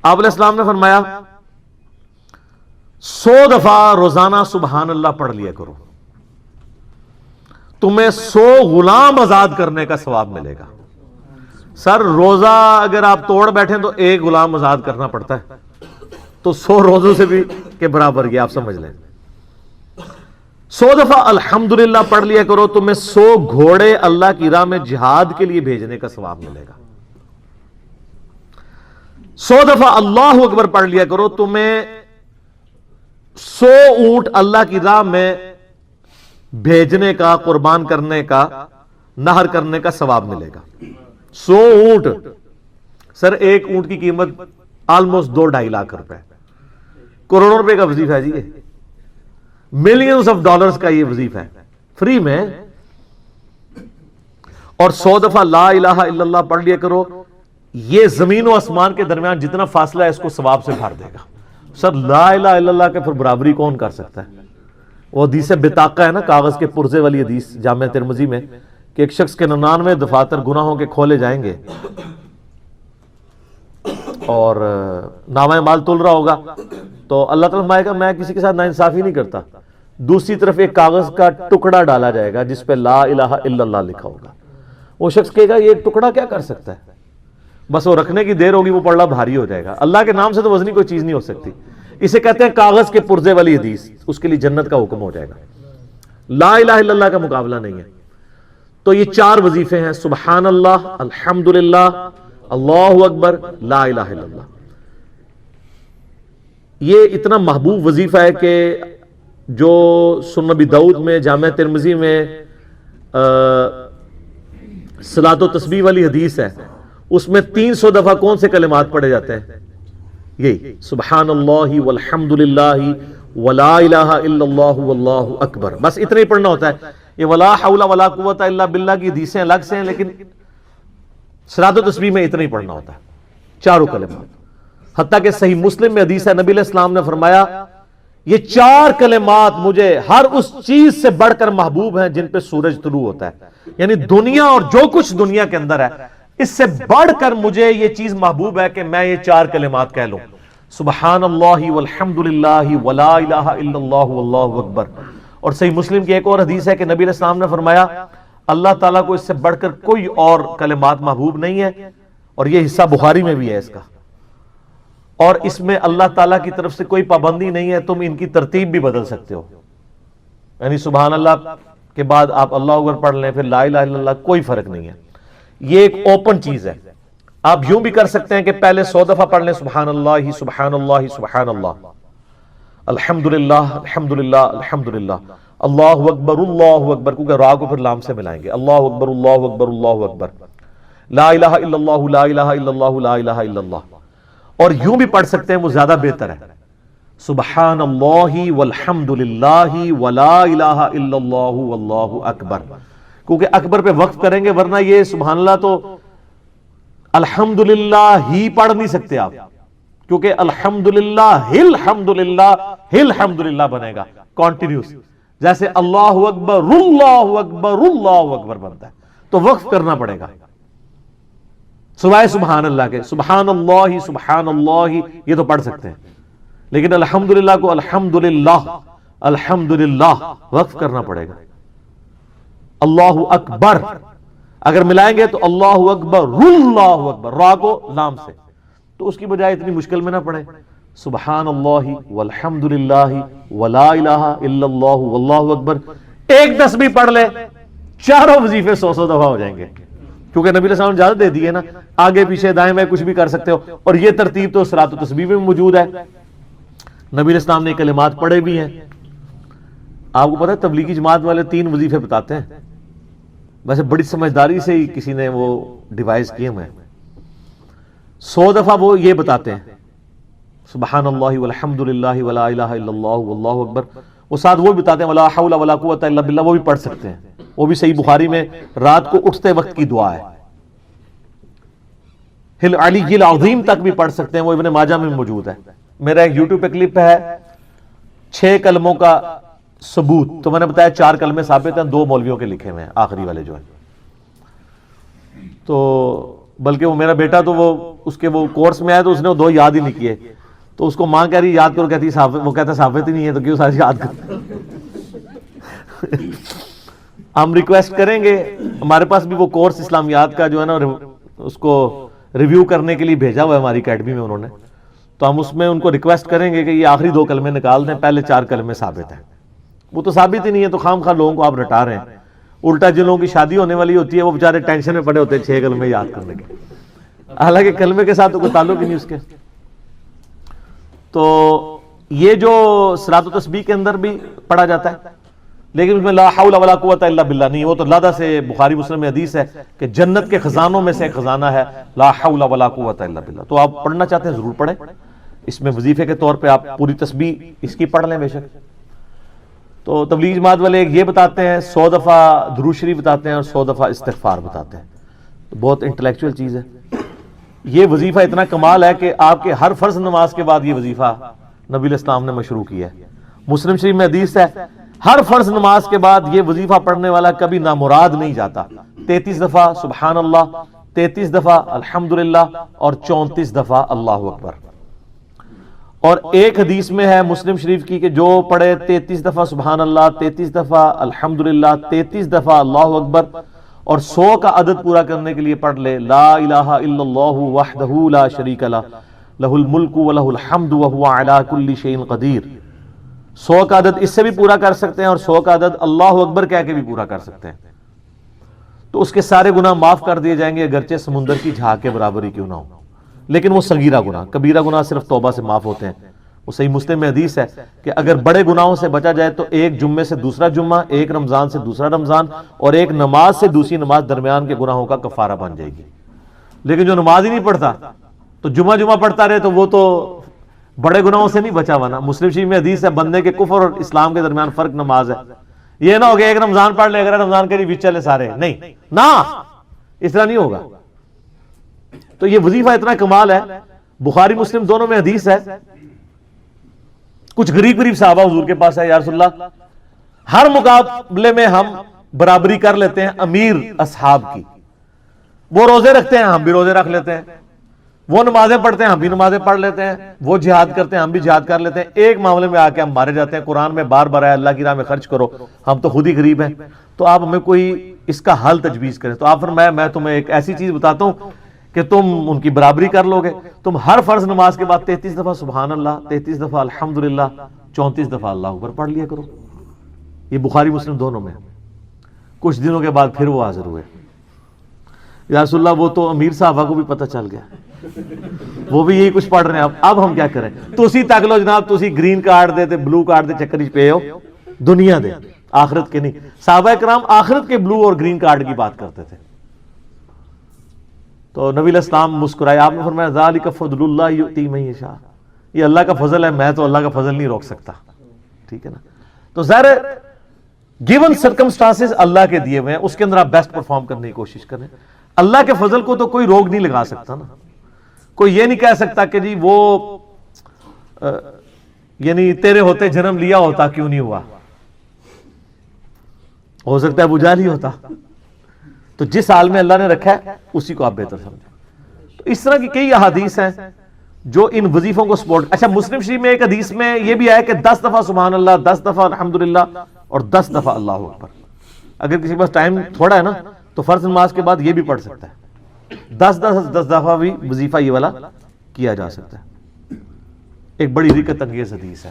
آپ علیہ السلام نے فرمایا 100 دفعہ روزانہ سبحان اللہ پڑھ لیا کرو، تمہیں 100 غلام آزاد کرنے کا ثواب ملے گا۔ سر روزہ اگر آپ توڑ بیٹھیں تو ایک غلام آزاد کرنا پڑتا ہے، تو 100 روزوں سے بھی کے برابر یہ آپ سمجھ لیں۔ 100 دفعہ الحمدللہ پڑھ لیا کرو، تمہیں 100 گھوڑے اللہ کی راہ میں جہاد کے لیے بھیجنے کا ثواب ملے گا۔ 100 دفعہ اللہ اکبر پڑھ لیا کرو، تمہیں 100 اونٹ اللہ کی راہ میں بھیجنے کا، قربان کرنے کا، نہر کرنے کا ثواب ملے گا۔ 100 اونٹ، سر ایک اونٹ کی قیمت آلموسٹ 2-2.5 لاکھ روپے، کروڑوں روپے کا وظیفہ ہے جی، یہ ملینز آف ڈالرز کا یہ وظیفہ ہے، فری میں۔ اور 100 دفعہ لا الہ الا اللہ پڑھ لیا کرو، یہ زمین و آسمان کے درمیان جتنا فاصلہ ہے اس کو ثواب سے بھر دے گا۔ سر لا الہ الا اللہ کے پھر برابری کون کر سکتا ہے؟ وہ حدیث بطاقہ ہے نا، کاغذ کے پرزے والی حدیث جامع ترمذی میں، کہ ایک شخص کے 99 دفاتر گناہوں کے کھولے جائیں گے اور نامہ مال تل رہا ہوگا، تو اللہ تعالیٰ فرمائے گا میں کسی کے ساتھ ناانصافی نہیں کرتا۔ دوسری طرف ایک کاغذ کا ٹکڑا ڈالا جائے گا جس پہ لا الہ الا اللہ لکھا ہوگا۔ وہ شخص کہے گا یہ ٹکڑا کیا کر سکتا ہے؟ بس وہ رکھنے کی دیر ہوگی، وہ پڑھنا بھاری ہو جائے گا۔ اللہ کے نام سے تو وزنی کوئی چیز نہیں ہو سکتی، اسے کہتے ہیں کاغذ کے پرزے والی حدیث، اس کے لیے جنت کا حکم ہو جائے گا۔ لا الہ الا اللہ کا مقابلہ نہیں ہے۔ تو یہ 4 وظیفے ہیں، سبحان اللہ، الحمدللہ، اللہ اکبر، لا الہ الا اللہ۔ یہ اتنا محبوب وظیفہ ہے کہ جو سنن نبی داؤد میں، جامع ترمذی میں صلاۃ و تسبیح والی حدیث ہے، اس میں 300 دفعہ کون سے کلمات پڑھے جاتے ہیں؟ یہی سبحان اللہ والحمدللہ ولا الہ الا اللہ واللہ اکبر، بس اتنا ہی پڑھنا ہوتا ہے۔ یہ ولا حول ولا قوت الا باللہ کی حدیثیں الگ سے ہیں، لیکن صلاۃ و تسبیح میں اتنا ہی پڑھنا ہوتا ہے، 4 کلمات۔ حتیٰ کہ صحیح مسلم میں حدیث ہے، نبی علیہ السلام نے فرمایا یہ 4 کلمات مجھے ہر اس چیز سے بڑھ کر محبوب ہیں جن پہ سورج طلوع ہوتا ہے، یعنی دنیا اور جو کچھ دنیا کے اندر ہے اس سے بڑھ کر مجھے یہ چیز محبوب ہے کہ میں یہ 4 کلمات کہہ لوں، سبحان اللہ والحمدللہ ولا الہ الا اللہ واللہ اکبر۔ اور صحیح مسلم کی ایک اور حدیث ہے کہ نبی علیہ السلام نے فرمایا اللہ تعالیٰ کو اس سے بڑھ کر کوئی اور کلمات محبوب نہیں ہے، اور یہ حصہ بخاری میں بھی ہے اس کا، اور اس میں اللہ تعالیٰ کی طرف سے کوئی پابندی نہیں ہے، تم ان کی ترتیب بھی بدل سکتے ہو، یعنی سبحان اللہ کے بعد آپ اللہ اکبر پڑھ لیں، پھر لا الہ الا اللہ، کوئی فرق نہیں ہے۔ یہ ایک اوپن چیز ہے، آپ یوں بھی کر سکتے ہیں کہ پہلے 100 دفعہ پڑھ لیں سبحان اللہ سبحان اللہ سبحان اللہ، الحمدللہ الحمدللہ الحمدللہ، اللہ اکبر، کیونکہ را کو پھر لام سے ملائیں گے، اللہ اکبر اللہ اکبر اللہ اکبر، لا الہ الا اللہ لا الہ الا اللہ لا الہ الا اللہ۔ اور یوں بھی پڑھ سکتے ہیں، وہ زیادہ بہتر ہے، سبحان اللہ والحمدللہ ولا الہ الا اللہ واللہ اکبر، کیونکہ اکبر پہ وقف کریں گے، ورنہ یہ سبحان اللہ تو الحمدللہ ہی پڑھ نہیں سکتے آپ، کیونکہ الحمدللہ الحمدللہ بنے گا کانٹینیوس، جیسے اللہ اکبر اللہ اکبر اللہ اکبر بنتا ہے، تو وقف کرنا پڑے گا سوائے سبحان اللہ کے۔ سبحان اللہ یہ تو پڑھ سکتے ہیں، لیکن الحمدللہ کو الحمدللہ الحمدللہ وقف کرنا پڑے گا۔ اللہ اکبر اگر ملائیں گے تو اللہ اکبر، را کو لام سے، تو اس کی بجائے اتنی مشکل میں نہ پڑے، سبحان اللہ والحمدللہ ولا الہ الا اللہ واللہ اکبر، ایک تسبیح پڑھ لے، 4 وظیفے 100 دفعہ ہو جائیں گے، کیونکہ نبی علیہ السلام نے اجازت دے دی ہے نا، آگے پیچھے دائیں بائیں کچھ بھی کر سکتے ہو، اور یہ ترتیب تو صلاۃ و تسبیح میں موجود ہے، نبی علیہ السلام نے کلمات پڑھے بھی ہیں۔ آپ کو پتہ ہے تبلیغی جماعت والے 3 وظیفے بتاتے ہیں، ویسے بڑی سمجھداری سے ہی کسی نے وہ ڈیوائز کیے ہوئے ہیں۔ 100 دفعہ وہ یہ بتاتے ہیں سبحان اللہ والحمدللہ ولا الہ الا اللہ واللہ اکبر، وہ ساتھ وہ بھی بتاتے ہیں ولا حول ولا قوت الا باللہ، وہ بھی پڑھ سکتے ہیں، وہ بھی صحیح بخاری میں رات کو اٹھتے وقت کی دعا ہے۔ ہل علی العظیم تک بھی پڑھ سکتے ہیں، وہ ابن ماجہ میں موجود ہے۔ میرا ایک یوٹیوب پہ کلپ ہے 6 کلموں کا ثبوت، تو میں نے بتایا 4 کلمے ثابت ہیں، 2 مولویوں کے لکھے ہوئے ہیں، آخری والے جو ہیں۔ تو بلکہ وہ میرا بیٹا تو وہ اس کے وہ کورس میں آیا تو اس نے وہ 2 یاد ہی نہیں کیے، تو اس کو ماں کہہ رہی یاد کرو، کہتی وہ کہتا ثابت ہی نہیں ہے تو کیوں سارے یاد کرتے؟ ہم ریکویسٹ کریں گے، ہمارے پاس بھی وہ کورس اسلامیات کا جو ہے نا اس کو ریویو کرنے کے لیے بھیجا ہوا ہے ہماری اکیڈمی میں انہوں نے، تو ہم اس میں ان کو ریکویسٹ کریں گے کہ یہ آخری 2 کلمے نکال دیں، پہلے 4 کلمے ثابت ہیں۔ وہ تو ثابت ہی نہیں ہے تو خام خواہ لوگوں کو آپ رٹا رہے ہیں۔ الٹا جن لوگوں کی شادی ہونے والی ہوتی ہے وہ بیچارے ٹینشن میں پڑے ہوتے ہیں 6 کلمے یاد کرنے کے، حالانکہ کلمے کے ساتھ تو کوئی تعلق ہی نہیں اس کے۔ تو یہ جو صلاۃ و تسبیح کے اندر بھی پڑھا جاتا ہے، لیکن اس میں لا حول ولا قوت الا باللہ نہیں، وہ تو لادہ سے بخاری مسلم میں حدیث ہے کہ جنت کے خزانوں میں سے ایک خزانہ ہے لا حول ولا قوت الا باللہ۔ تو آپ پڑھنا چاہتے ہیں ضرور پڑھیں، اس میں وظیفے کے طور پہ آپ پوری تسبیح اس کی پڑھ لیں بے شک۔ تو تبلیغ جماعت والے یہ بتاتے ہیں 100 دفعہ درود شریف بتاتے ہیں اور 100 دفعہ استغفار بتاتے ہیں، تو بہت انٹلیکچوئل چیز ہے۔ یہ وظیفہ اتنا کمال ہے کہ آپ کے ہر فرض نماز کے بعد یہ وظیفہ نبی علیہ السلام نے مشروع کیا ہے۔ مسلم شریف میں حدیث ہے ہر فرض نماز کے بعد یہ وظیفہ پڑھنے والا کبھی نامراد نہیں جاتا۔ 33 دفعہ سبحان اللہ، 33 دفعہ الحمدللہ اور 34 دفعہ اللہ اکبر۔ اور ایک حدیث میں ہے مسلم شریف کی کہ جو پڑھے 33 دفعہ سبحان اللہ، 33 دفعہ الحمدللہ، 33 دفعہ اللہ اکبر اور 100 کا عدد پورا کرنے کے لیے پڑھ لے لا الہ الا اللہ وحدہ لا شریک لہ لہ الملک ولہ الحمد وہو علی کل شیء قدیر، 100 کا عدد اس سے بھی پورا کر سکتے ہیں اور 100 کا عدد اللہ اکبر کہہ کے بھی پورا کر سکتے ہیں، تو اس کے سارے گناہ معاف کر دیے جائیں گے اگرچہ سمندر کی جھاگ کے برابر ہی کیوں نہ ہو۔ لیکن وہ صغیرہ گناہ، کبیرہ گناہ صرف توبہ سے معاف ہوتے ہیں۔ وہ صحیح مسلم میں حدیث ہے کہ اگر بڑے گناہوں سے بچا جائے تو ایک جمعے سے دوسرا جمعہ، ایک رمضان سے دوسرا رمضان اور ایک نماز سے دوسری نماز درمیان کے گناہوں کا کفارہ بن جائے گی۔ لیکن جو نماز ہی نہیں پڑھتا تو جمعہ پڑھتا رہے تو وہ تو بڑے گناہوں سے نہیں بچا ہوا نا۔ مسلم شریف میں حدیث ہے بندے کے کفر اور اسلام کے درمیان فرق نماز ہے۔ یہ نہ ہوگا ایک رمضان پڑھ لے اگر رمضان کے لیے بیچ چلے سارے، نہیں نہ، اس طرح نہیں ہوگا۔ تو یہ وظیفہ اتنا کمال ہے، بخاری مسلم دونوں میں حدیث ہے، کچھ غریب صحابہ حضور کے پاس ہے، یا رسول اللہ ہر مقابلے میں ہم برابری کر لیتے ہیں امیر اصحاب کی، وہ روزے رکھتے ہیں ہم بھی روزے رکھ لیتے ہیں، وہ نمازیں پڑھتے ہیں ہم بھی نمازیں پڑھ لیتے ہیں، وہ جہاد کرتے ہیں ہم بھی جہاد کر لیتے ہیں، ایک معاملے میں آ کے ہم مارے جاتے ہیں۔ قرآن میں بار بار ہے اللہ کی راہ میں خرچ کرو، ہم تو خود ہی غریب ہیں، تو آپ ہمیں کوئی اس کا حل تجویز کریں۔ تو آپ فرمایا میں تمہیں ایک ایسی چیز بتاتا ہوں کہ تم ان کی برابری کر لو گے، تم ہر فرض نماز کے بعد 33 دفعہ سبحان اللہ، 33 دفعہ الحمدللہ، 34 دفعہ اللہ اکبر پڑھ لیا کرو۔ یہ بخاری مسلم دونوں میں۔ کچھ دنوں کے بعد پھر وہ حاضر ہوئے، یا رسول اللہ وہ تو امیر صحابہ کو بھی پتہ چل گیا، وہ بھی یہی کچھ پڑھ رہے ہیں، اب ہم کیا کریں؟ تسی تک لو جناب، تسی گرین کارڈ دے تے بلو کارڈ دے چکر ہی پے ہو، دنیا دے آخرت کے نہیں۔ صحابہ کرام آخرت کے بلو اور گرین کارڈ کی بات کرتے تھے۔ تو نبی علیہ السلام مسکرائے، آپ نے فرمایا ذالک فضل اللہ یؤتی من یشاء، یہ اللہ کا فضل ہے، میں تو اللہ کا فضل نہیں روک سکتا، ٹھیک ہے نا۔ تو ظاہر گیون سرکمسٹانسز اللہ کے دیے ہوئے ہیں، اس کے اندر آپ بیسٹ پرفارم کرنے کی کوشش کریں۔ اللہ کے فضل کو تو کوئی روک نہیں لگا سکتا نا، کوئی یہ نہیں کہہ سکتا کہ جی وہ یعنی تیرے ہوتے جنم لیا ہوتا کیوں نہیں ہوا، ہو سکتا ہے ابو جہل ہی ہوتا۔ تو جس حال میں اللہ نے رکھا ہے اسی کو آپ بہتر سمجھیں۔ تو اس طرح کی کئی احادیث ہیں جو ان وظیفوں کو سپورٹ۔ اچھا مسلم شریف میں ایک حدیث میں یہ بھی آیا کہ 10 دفعہ سبحان اللہ، 10 دفعہ الحمدللہ اور 10 دفعہ اللہ اکبر۔ اگر کسی کے پاس ٹائم تھوڑا ہے نا تو فرض نماز کے بعد یہ بھی پڑھ سکتا ہے، 10 دفعہ بھی وظیفہ یہ والا کیا جا سکتا ہے۔ ایک بڑی رکت انگیز حدیث ہے،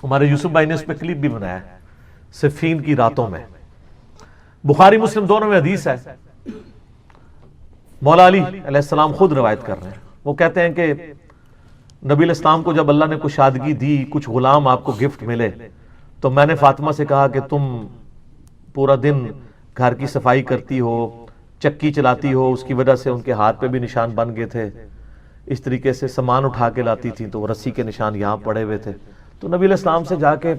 ہمارے یوسف بھائی نے اس پہ کلپ بھی بنایا ہے، صفین کی راتوں میں، بخاری مسلم دونوں میں حدیث ہے۔ مولا علی علیہ السلام خود روایت کر رہے ہیں، وہ کہتے ہیں کہ نبی علیہ السلام کو جب اللہ نے کشادگی دی، کچھ غلام آپ کو گفٹ ملے، تو میں نے فاطمہ سے کہا کہ تم پورا دن گھر کی صفائی کرتی ہو، چکی چلاتی ہو، اس کی وجہ سے ان کے ہاتھ پہ بھی نشان بن گئے تھے، اس طریقے سے سامان اٹھا کے لاتی تھیں تو وہ رسی کے نشان یہاں پڑے ہوئے تھے۔ تو نبی علیہ السلام سے جا کے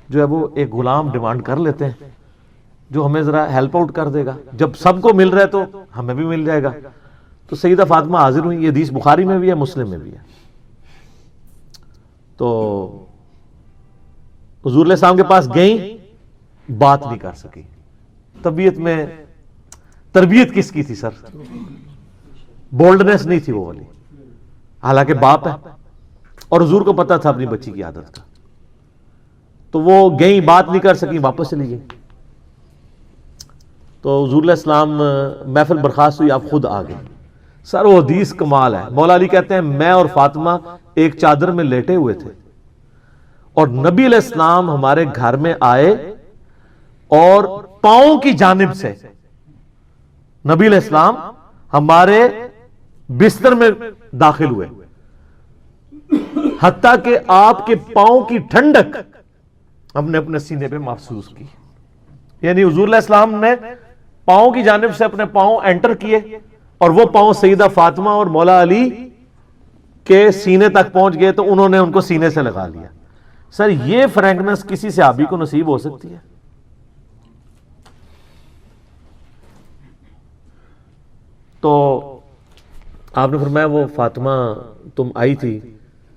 جو ہے وہ ایک غلام ڈیمانڈ کر لیتے ہیں جو ہمیں ذرا ہیلپ آؤٹ کر دے گا، جب سب کو مل رہا ہے تو ہمیں بھی مل جائے گا۔ تو سیدہ فاطمہ حاضر ہوئی، یہ حدیث بخاری میں بھی ہے مسلم میں بھی ہے۔ تو حضور علیہ السلام کے پاس گئیں، بات نہیں کر سکی، طبیعت میں تربیت کس کی تھی سر؟ بولڈنس نہیں تھی وہ والی، حالانکہ باپ ہے اور حضور کو پتا تھا اپنی بچی کی عادت کا، تو وہ گئیں، بات نہیں کر سکی، واپس چلی گئی۔ تو حضور علیہ السلام محفل برخاست ہوئی، آپ خود آ گئے۔ سر وہ حدیث کمال ہے، مولا علی کہتے ہیں میں اور فاطمہ ایک چادر میں لیٹے ہوئے تھے اور نبی علیہ السلام ہمارے گھر میں آئے اور پاؤں کی جانب سے نبی علیہ السلام ہمارے بستر میں داخل ہوئے، حتیٰ کہ آپ کے پاؤں کی ٹھنڈک ہم نے اپنے سینے پہ محسوس کی۔ یعنی حضور علیہ السلام نے پاؤں کی جانب سے اپنے پاؤں انٹر کیے اور وہ پاؤں سیدہ فاطمہ اور مولا علی کے سینے تک پہنچ گئے، تو انہوں نے ان کو سینے سے لگا لیا۔ سر یہ فرینکنس کسی صحابی کو نصیب ہو سکتی ہے؟ تو آپ نے فرمایا وہ فاطمہ تم آئی تھی،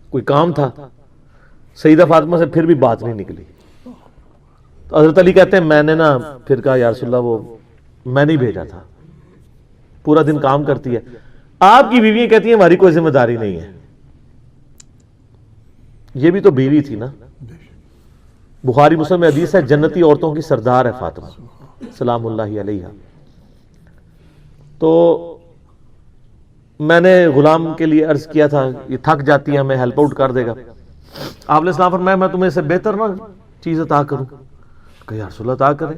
کوئی کام تھا؟ سیدہ فاطمہ سے پھر بھی بات نہیں نکلی۔ تو حضرت علی کہتے ہیں میں نے نا پھر کہا یا رسول اللہ وہ میں نہیں بھیجا تھا، پورا دن کام کرتی ہے۔ آپ کی بیویاں کہتی ہیں ہماری کوئی ذمہ داری نہیں ہے، یہ بھی تو بیوی تھی نا۔ بخاری مسلم میں حدیث ہے جنتی عورتوں کی سردار ہے فاطمہ سلام اللہ علیہا۔ تو میں نے غلام کے لیے عرض کیا تھا یہ تھک جاتی ہے ہمیں ہیلپ آؤٹ کر دے گا۔ آپ علیہ السلام فرمایا میں تمہیں سے بہتر نہ چیز عطا کروں؟ کہ یا رسول اللہ عطا کریں۔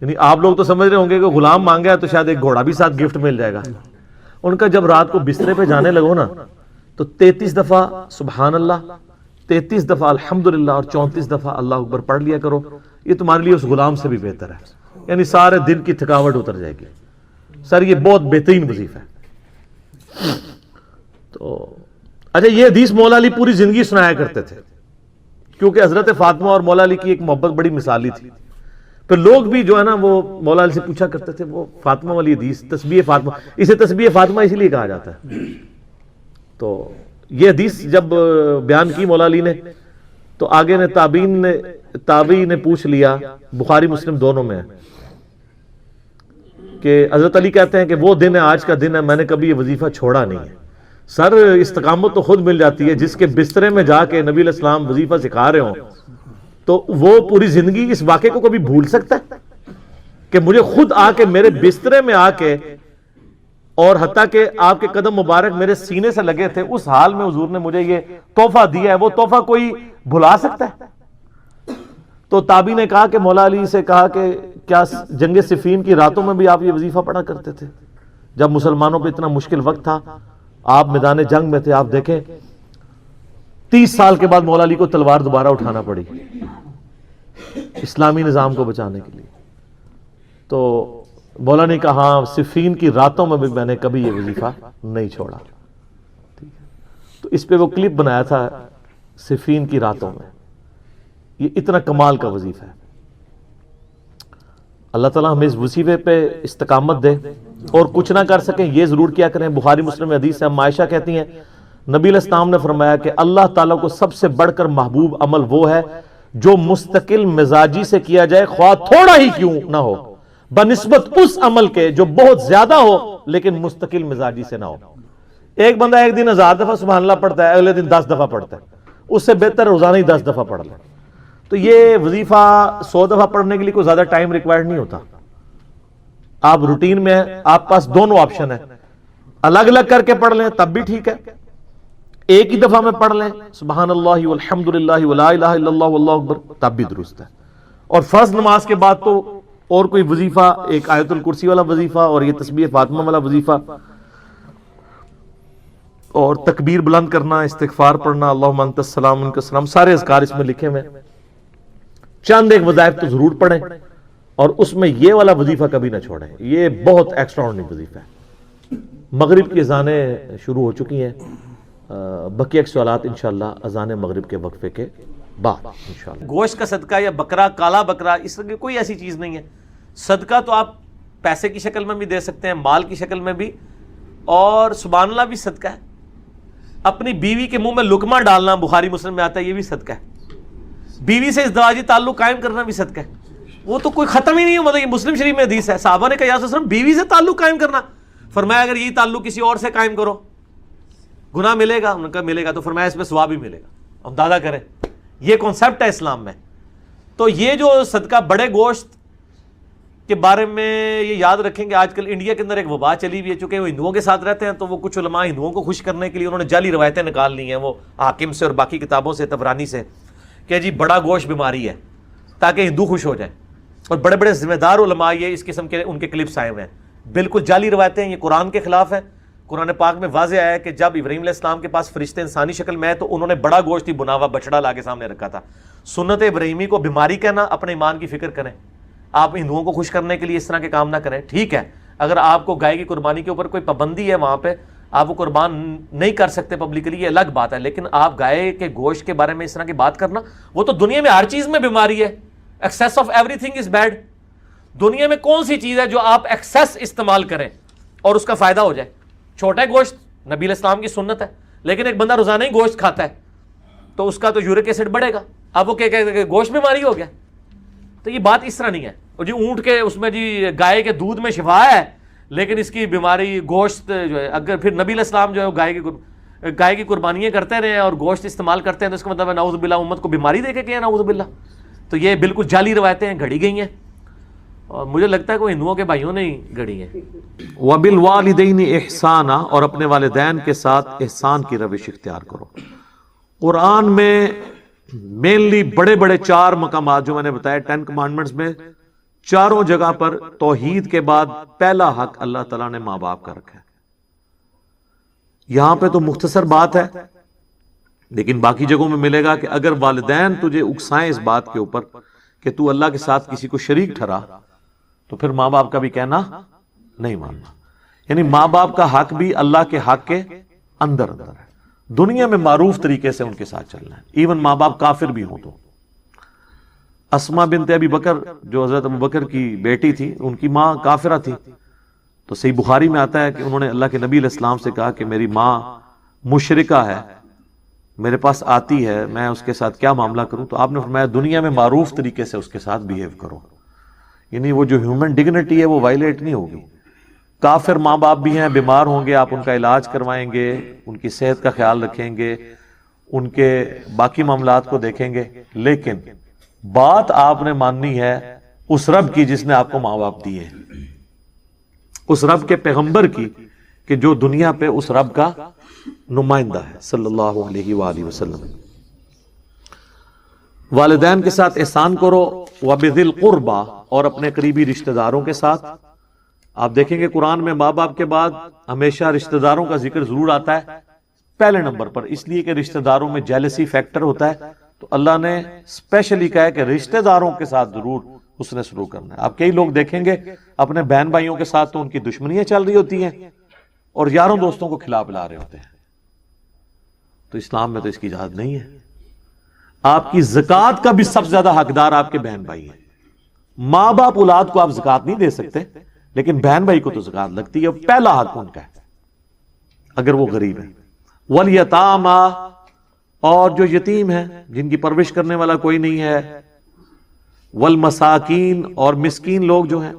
یعنی آپ لوگ تو سمجھ رہے ہوں گے کہ غلام مانگا ہے تو شاید ایک گھوڑا بھی ساتھ گفٹ مل جائے گا۔ ان کا جب رات کو بسترے پہ جانے لگو نا تو 33 دفعہ سبحان اللہ، 33 دفعہ الحمدللہ اور 34 دفعہ اللہ اکبر پڑھ لیا کرو، یہ تمہارے لیے اس غلام سے بھی بہتر ہے۔ یعنی سارے دن کی تھکاوٹ اتر جائے گی۔ سر یہ بہت بہترین وظیفہ ہے۔ تو اچھا یہ حدیث مولا علی پوری زندگی سنایا کرتے تھے، کیونکہ حضرت فاطمہ اور مولا علی کی ایک محبت بڑی مثالی تھی۔ پھر لوگ بھی جو ہے نا وہ مولا علی سے پوچھا کرتے تھے وہ فاطمہ والی حدیث، تسبیح فاطمہ، اسے تسبیح فاطمہ اسی لیے کہا جاتا ہے۔ تو یہ حدیث جب بیان کی مولا علی نے تو آگے نے تابعین نے پوچھ لیا، بخاری مسلم دونوں میں ہے کہ حضرت علی کہتے ہیں کہ وہ دن ہے آج کا دن ہے، میں نے کبھی یہ وظیفہ چھوڑا نہیں ہے۔ سر استقامت تو خود مل جاتی ہے، جس کے بسترے میں جا کے نبی علیہ السلام وظیفہ سکھا رہے ہوں تو وہ پوری زندگی اس واقعے کو کبھی بھول سکتا ہے کہ مجھے خود آ کے میرے بسترے میں آ کے اور حتیٰ کہ آپ کے قدم مبارک میرے سینے سے لگے تھے، اس حال میں حضور نے مجھے یہ تحفہ دیا ہے، وہ تحفہ کوئی بھلا سکتا ہے؟ تو تابعی نے کہا کہ مولا علی سے کہا کہ کیا جنگ صفین کی راتوں میں بھی آپ یہ وظیفہ پڑھا کرتے تھے جب مسلمانوں پہ اتنا مشکل وقت تھا، آپ میدان جنگ میں تھے؟ آپ دیکھیں 30 سال کے بعد مولا علی کو تلوار دوبارہ اٹھانا پڑی اسلامی نظام کو بچانے کے لیے۔ تو مولا نے کہا ہاں صفین کی راتوں میں بھی میں نے کبھی یہ وظیفہ نہیں چھوڑا۔ تو اس پہ وہ کلپ بنایا تھا صفین کی راتوں میں، یہ اتنا کمال کا وظیفہ ہے۔ اللہ تعالیٰ ہمیں اس وظیفے پہ استقامت دے، اور کچھ نہ کر سکیں یہ ضرور کیا کریں۔ بخاری مسلم میں حدیث ہے، عائشہ کہتی ہیں نبی علیہ السلام نے فرمایا کہ اللہ تعالیٰ کو سب سے بڑھ کر محبوب عمل وہ ہے جو مستقل مزاجی سے کیا جائے، خواہ تھوڑا ہی کیوں نہ ہو، بنسبت اس عمل کے جو بہت زیادہ ہو لیکن مستقل مزاجی سے نہ ہو۔ ایک بندہ ایک دن 1000 دفعہ سبحان اللہ پڑھتا ہے، اگلے دن 10 دفعہ پڑھتا ہے، اس سے بہتر روزانہ ہی 10 دفعہ پڑھ لے۔ تو یہ وظیفہ 100 دفعہ پڑھنے کے لیے کوئی زیادہ ٹائم ریکوائرڈ نہیں ہوتا۔ آپ روٹین میں ہیں، آپ پاس دونوں آپشن ہیں، الگ الگ کر کے پڑھ لیں تب بھی ٹھیک ہے، ایک ہی دفعہ میں پڑھ لیں سبحان اللہ والحمدللہ ولا الہ الا اللہ واللہ اکبر تب بھی درست ہے۔ اور فرض نماز کے بعد تو اور کوئی وظیفہ، ایک آیت الکرسی والا وظیفہ اور یہ تسبیح فاطمہ والا وظیفہ اور تکبیر بلند کرنا، استغفار پڑھنا، اللہم انت السلام منک السلام، سارے اذکار اس میں لکھے ہوئے۔ چند ایک وظائف تو ضرور پڑھیں اور اس میں یہ والا وظیفہ کبھی نہ چھوڑیں، یہ بہت ایکسٹراورڈنری وظیفہ ہے۔ مغرب کی اذانیں شروع ہو چکی ہیں، بقیہ سوالات انشاءاللہ اذان مغرب کے وقفے کے بعد انشاءاللہ۔ گوشت کا صدقہ یا بکرا، کالا بکرا، اس طرح کی کوئی ایسی چیز نہیں ہے۔ صدقہ تو آپ پیسے کی شکل میں بھی دے سکتے ہیں، مال کی شکل میں بھی، اور سبحان اللہ بھی صدقہ ہے۔ اپنی بیوی کے منہ میں لقمہ ڈالنا بخاری مسلم میں آتا ہے، یہ بھی صدقہ ہے۔ بیوی سے ازدواجی تعلق قائم کرنا بھی صدقہ ہے، وہ تو کوئی ختم ہی نہیں ہے۔ مطلب یہ مسلم شریف میں حدیث ہے، صحابہ نے کہا یا رسول اللہ بیوی سے تعلق قائم کرنا، فرمایا اگر یہی تعلق کسی اور سے قائم کرو گناہ ملے گا؟ ان کا ملے گا. تو فرمایا اس پہ ثواب بھی ملے گا. اندازہ کریں, یہ کانسیپٹ ہے اسلام میں. تو یہ جو صدقہ بڑے گوشت کے بارے میں یہ یاد رکھیں کہ آج کل انڈیا کے اندر ایک وبا چلی ہوئی ہے, چونکہ وہ ہندوؤں کے ساتھ رہتے ہیں تو وہ کچھ علماء ہندوؤں کو خوش کرنے کے لیے انہوں نے جعلی روایتیں نکال لی ہیں وہ حاکم سے اور باقی کتابوں سے, طبرانی سے, کہ جی بڑا گوشت بیماری ہے تاکہ ہندو خوش ہو جائیں. اور بڑے بڑے ذمہ دار علماء یہ اس قسم کے ان کے کلپس آئے ہوئے ہیں. بالکل جعلی روایتیں ہیں, یہ قرآن کے خلاف ہے. قرآن پاک میں واضح آیا ہے کہ جب ابراہیم علیہ السلام کے پاس فرشتے انسانی شکل میں ہے تو انہوں نے بڑا گوشت ہی بنا ہوا بچڑا لا کے سامنے رکھا تھا. سنت ابراہیمی کو بیماری کہنا, اپنے ایمان کی فکر کریں. آپ ہندوؤں کو خوش کرنے کے لیے اس طرح کے کام نہ کریں. ٹھیک ہے اگر آپ کو گائے کی قربانی کے اوپر کوئی پابندی ہے, وہاں پہ آپ وہ قربان نہیں کر سکتے پبلکلی, یہ الگ بات ہے. لیکن آپ گائے کے گوشت کے بارے میں اس طرح کی بات کرنا, وہ تو دنیا میں ہر چیز میں بیماری ہے. Access of every thing is bad. دنیا میں کون سی چیز ہے جو آپ ایکسیس استعمال کریں اور اس کا فائدہ ہو جائے؟ چھوٹا گوشت نبی علیہ السلام کی سنت ہے, لیکن ایک بندہ روزانہ ہی گوشت کھاتا ہے تو اس کا تو یورک ایسڈ بڑھے گا. اب وہ کہ گوشت بیماری ہو گیا, تو یہ بات اس طرح نہیں ہے. اور جی اونٹ کے اس میں جی گائے کے دودھ میں شفا ہے, لیکن اس کی بیماری گوشت جو ہے, اگر پھر نبی علیہ السلام جو ہے گائے کی قربانیاں کرتے رہے اور گوشت استعمال کرتے ہیں تو اس کا مطلب ہے نعوذ باللہ امت کو بیماری دے کے کیا, نعوذ باللہ. تو یہ بالکل جعلی روایتیں ہیں, گھڑی گئی ہیں, اور مجھے لگتا ہے کہ وہ ہندوؤں کے بھائیوں نے ہی گھڑی ہیں. وَبِالْوَالِدَيْنِ احسانا, اور اپنے والدین کے ساتھ احسان کی روش اختیار کرو. قرآن میں مینلی بڑے بڑے 4 مقامات جو میں نے بتایا 10 کمانڈمنٹس میں, چاروں جگہ پر توحید کے بعد پہلا حق اللہ تعالیٰ نے ماں باپ کا رکھا ہے. یہاں پہ تو مختصر بات ہے, لیکن باقی جگہوں میں ملے گا کہ اگر والدین تجھے اکسائیں اس بات کے اوپر کہ تو اللہ کے ساتھ کسی کو شریک ٹھہرا, تو پھر ماں باپ کا بھی کہنا نہیں ماننا. یعنی ماں باپ کا حق بھی اللہ کے حق کے اندر اندر ہے. دنیا میں معروف طریقے سے ان کے ساتھ چلنا ہے, ایون ماں باپ کافر بھی ہوں تو. اسما بنت ابی بکر جو حضرت ابو بکر کی بیٹی تھی, ان کی ماں کافرہ تھی, تو صحیح بخاری میں آتا ہے کہ انہوں نے اللہ کے نبی علیہ السلام سے کہا کہ میری ماں مشرکہ ہے, میرے پاس آتی ہے, میں اس کے ساتھ کیا معاملہ کروں؟ تو آپ نے فرمایا دنیا میں معروف طریقے سے اس کے ساتھ بیہیو کرو. یعنی وہ جو ہیومن ڈگنیٹی ہے وہ وائلیٹ نہیں ہوگی. کافر ماں باپ بھی ہیں, بیمار ہوں گے, آپ ان کا علاج کروائیں گے, ان کی صحت کا خیال رکھیں گے, ان کے باقی معاملات کو دیکھیں گے, لیکن بات آپ نے ماننی ہے اس رب کی جس نے آپ کو ماں باپ دیے, اس رب کے پیغمبر کی کہ جو دنیا پہ اس رب کا نمائندہ ہے صلی اللہ علیہ وآلہ وسلم. والدین کے ساتھ احسان کرو. وَبِذِي الْقُرْبَى, اور اپنے قریبی رشتہ داروں کے ساتھ. آپ دیکھیں گے قرآن میں ماں باپ کے بعد ہمیشہ رشتہ داروں کا ذکر ضرور آتا ہے پہلے نمبر پر, اس لیے کہ رشتہ داروں میں جیلسی فیکٹر ہوتا ہے, تو اللہ نے اسپیشلی کہا ہے کہ رشتہ داروں کے ساتھ ضرور اس نے سلوک کرنا ہے. آپ کئی لوگ دیکھیں گے اپنے بہن بھائیوں کے ساتھ تو ان کی دشمنیاں چل رہی ہوتی ہیں اور یاروں دوستوں کو کھلا پلا رہے ہوتے ہیں. تو اسلام میں تو اس کی اجازت نہیں ہے. آپ کی زکوٰۃ کا بھی سب سے زیادہ حقدار آپ کے بہن بھائی ہیں. ماں باپ اولاد کو آپ زکوٰۃ نہیں دے سکتے, لیکن بہن بھائی کو تو زکوٰۃ لگتی ہے, پہلا حق ان کا ہے اگر وہ غریب ہے. والیتاما, اور جو یتیم ہیں جن کی پرورش کرنے والا کوئی نہیں ہے. والمساکین, اور مسکین لوگ جو ہیں.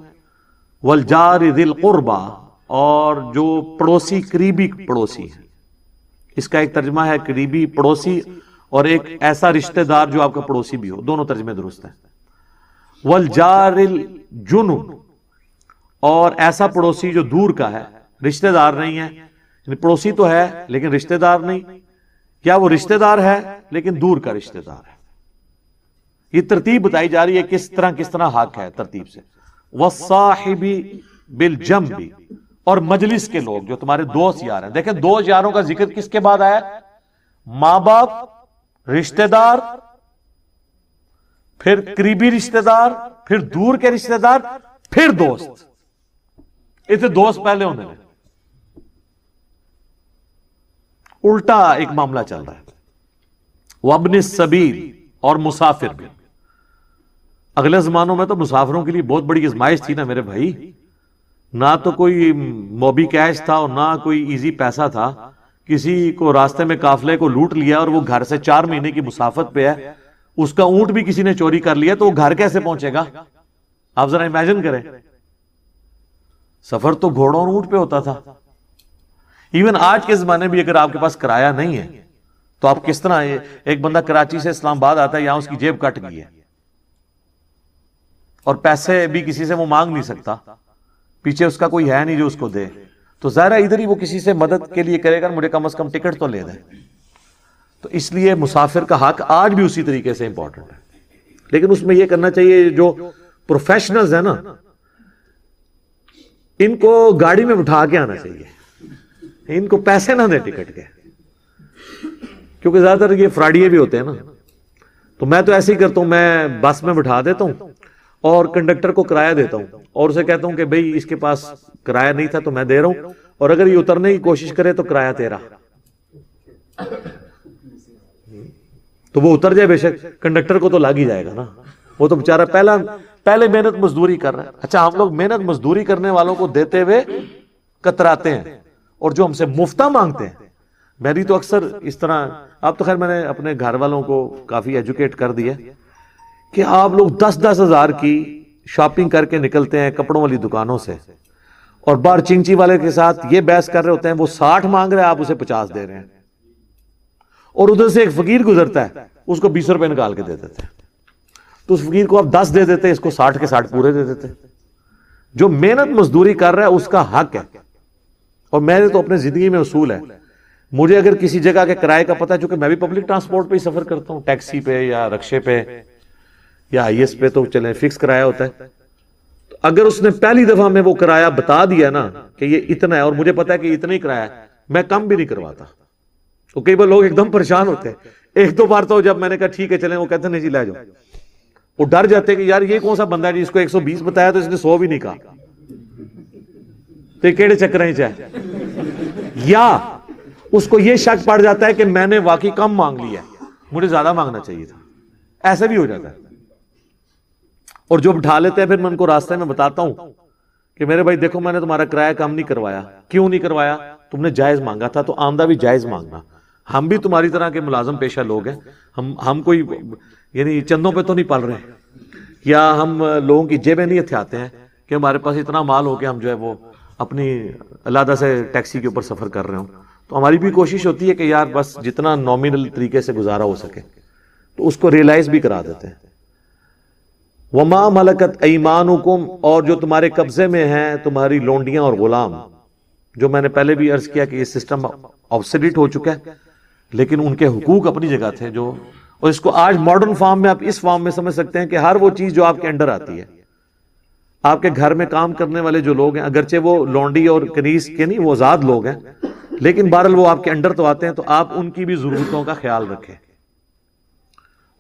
والجار ذی القربى, اور جو پڑوسی قریبی پڑوسی ہیں. اس کا ایک ترجمہ ہے قریبی پڑوسی, اور ایک ایسا رشتہ دار جو آپ کا پڑوسی بھی ہو, دونوں ترجمے درست ہیں. والجار الجنب, اور ایسا پڑوسی جو دور کا ہے, رشتہ دار نہیں ہے. یعنی پڑوسی تو ہے لیکن رشتہ دار نہیں. کیا وہ رشتہ دار ہے لیکن دور کا رشتہ دار ہے. یہ ترتیب بتائی جا رہی ہے کس طرح حق ہے ترتیب سے. والصاحب بالجنب, اور مجلس کے لوگ جو تمہارے دوست یار ہیں. دیکھیں دوست یاروں کا ذکر کس کے بعد آیا؟ ماں باپ, رشتہ دار, پھر قریبی رشتہ دار, پھر دور کے رشتہ دار, پھر دوست. اسے دوست پہلے ہونے لیں. الٹا ایک معاملہ چل رہا ہے. وابن السبیل, اور مسافر بھی. اگلے زمانوں میں تو مسافروں کے لیے بہت بڑی آزمائش تھی نا میرے بھائی. نہ تو کوئی موبی کیش تھا اور نہ کوئی ایزی پیسہ تھا. کسی کو راستے میں قافلے کو لوٹ لیا اور وہ گھر سے 4 مہینے کی مسافت پہ ہے, اس کا اونٹ بھی کسی نے چوری کر لیا, تو وہ گھر کیسے پہنچے گا؟ آپ ذرا امیجن کریں. سفر تو گھوڑوں اور اونٹ پہ ہوتا تھا. ایون آج کے زمانے میں اگر آپ کے پاس کرایہ نہیں ہے تو آپ کس طرح, ایک بندہ کراچی سے اسلام آباد آتا ہے, یہاں اس کی جیب کٹ گئی ہے اور پیسے بھی کسی سے وہ مانگ نہیں سکتا, پیچھے اس کا کوئی ہے نہیں جو اس کو دے, تو ظاہر ہے ادھر ہی وہ کسی سے مدد کے لیے کرے گا, مجھے کم از کم ٹکٹ تو لے دیں. تو اس لیے مسافر کا حق آج بھی اسی طریقے سے امپورٹنٹ ہے. لیکن اس میں یہ کرنا چاہیے, جو پروفیشنلز ہیں نا, ان کو گاڑی میں بٹھا کے آنا چاہیے, ان کو پیسے نہ دیں ٹکٹ کے, کیونکہ زیادہ تر یہ فراڈیے بھی ہوتے ہیں نا. تو میں تو ایسے ہی کرتا ہوں, میں بس میں بٹھا دیتا ہوں اور کنڈکٹر کو کرایہ دیتا ہوں اور اسے کہتا ہوں کہ بھئی اس کے پاس کرایہ نہیں تھا تو میں دے رہا ہوں, اور اگر یہ اترنے کی کوشش کرے تو کرایہ تیرا. تو وہ اتر جائے, بے شک کنڈکٹر کو تو لگ ہی جائے گا نا, وہ تو بیچارہ پہلے محنت مزدوری کر رہا ہے. اچھا, ہم لوگ محنت مزدوری کرنے والوں کو دیتے ہوئے کتراتے ہیں, اور جو ہم سے مفتہ مانگتے ہیں. میری تو اکثر اس طرح, اب تو خیر میں نے اپنے گھر والوں کو کافی ایجوکیٹ کر دیا کہ آپ لوگ 10-10 ہزار کی شاپنگ کر کے نکلتے ہیں کپڑوں والی دکانوں سے, اور باہر چنچی والے کے ساتھ یہ بحث کر رہے ہوتے ہیں, وہ 60 مانگ رہے ہیں, آپ اسے 50 دے رہے ہیں, اور ادھر سے ایک فقیر گزرتا ہے, اس کو 20 روپے نکال کے دے دیتے ہیں. تو اس فقیر کو آپ 10 دے دیتے, اس کو 60 کے 60 پورے دے دیتے. جو محنت مزدوری کر رہا ہے اس کا حق ہے. اور میرے تو اپنے زندگی میں اصول ہے, مجھے اگر کسی جگہ کے کرائے کا پتہ, چونکہ میں بھی پبلک ٹرانسپورٹ پہ ہی سفر کرتا ہوں, ٹیکسی پہ یا رکشے پہ یا آئی ایس پہ, تو چلیں فکس کرایہ ہوتا ہے. تو اگر اس نے پہلی دفعہ میں وہ کرایہ بتا دیا نا کہ یہ اتنا ہے, اور مجھے پتا ہے کہ اتنا ہی کرایہ ہے, میں کم بھی نہیں کرواتا. تو کئی بار لوگ ایک دم پریشان ہوتے ہیں. ایک دو بار تو جب میں نے کہا ٹھیک ہے چلیں, وہ کہتے ہیں نہیں جی لے جاؤ, وہ ڈر جاتے ہیں کہ یار یہ کون سا بندہ ہے جس کو 120 بتایا تو اس نے 100 بھی نہیں کہا, تو کیڑے چکر ہیں چاہے. یا اس کو یہ شک پڑ جاتا ہے کہ میں نے واقعی کم مانگ لیا ہے, مجھے زیادہ مانگنا چاہیے تھا, ایسا بھی ہو جاتا ہے. اور جو بٹھا لیتے ہیں پھر میں ان کو راستے میں بتاتا ہوں کہ میرے بھائی دیکھو, میں نے تمہارا کرایہ کم نہیں کروایا. کیوں نہیں کروایا؟ تم نے جائز مانگا تھا, تو آمدہ بھی جائز مانگنا. ہم بھی تمہاری طرح کے ملازم پیشہ لوگ ہیں, ہم کوئی یعنی چندوں پہ تو نہیں پل رہے, یا ہم لوگوں کی جیبیں نہیں ہتھیاتے ہیں کہ ہمارے پاس اتنا مال ہو کہ ہم جو ہے وہ اپنی علیحدہ سے ٹیکسی کے اوپر سفر کر رہے ہوں. تو ہماری بھی کوشش ہوتی ہے کہ یار بس جتنا نامینل طریقے سے گزارا ہو سکے تو اس کو ریئلائز بھی کرا دیتے ہیں. وما ملکت ایمانکم, اور جو تمہارے قبضے میں ہیں تمہاری لونڈیاں اور غلام, جو میں نے پہلے بھی عرض کیا کہ یہ سسٹم آبسلیٹ ہو چکا ہے, لیکن ان کے حقوق اپنی جگہ تھے. جو اور اس کو آج ماڈرن فارم میں آپ اس فارم میں سمجھ سکتے ہیں کہ ہر وہ چیز جو آپ کے انڈر آتی ہے, آپ کے گھر میں کام کرنے والے جو لوگ ہیں, اگرچہ وہ لونڈی اور کنیز کے نہیں, وہ آزاد لوگ ہیں, لیکن بہرحال وہ آپ کے انڈر تو آتے ہیں, تو آپ ان کی بھی ضرورتوں کا خیال رکھیں.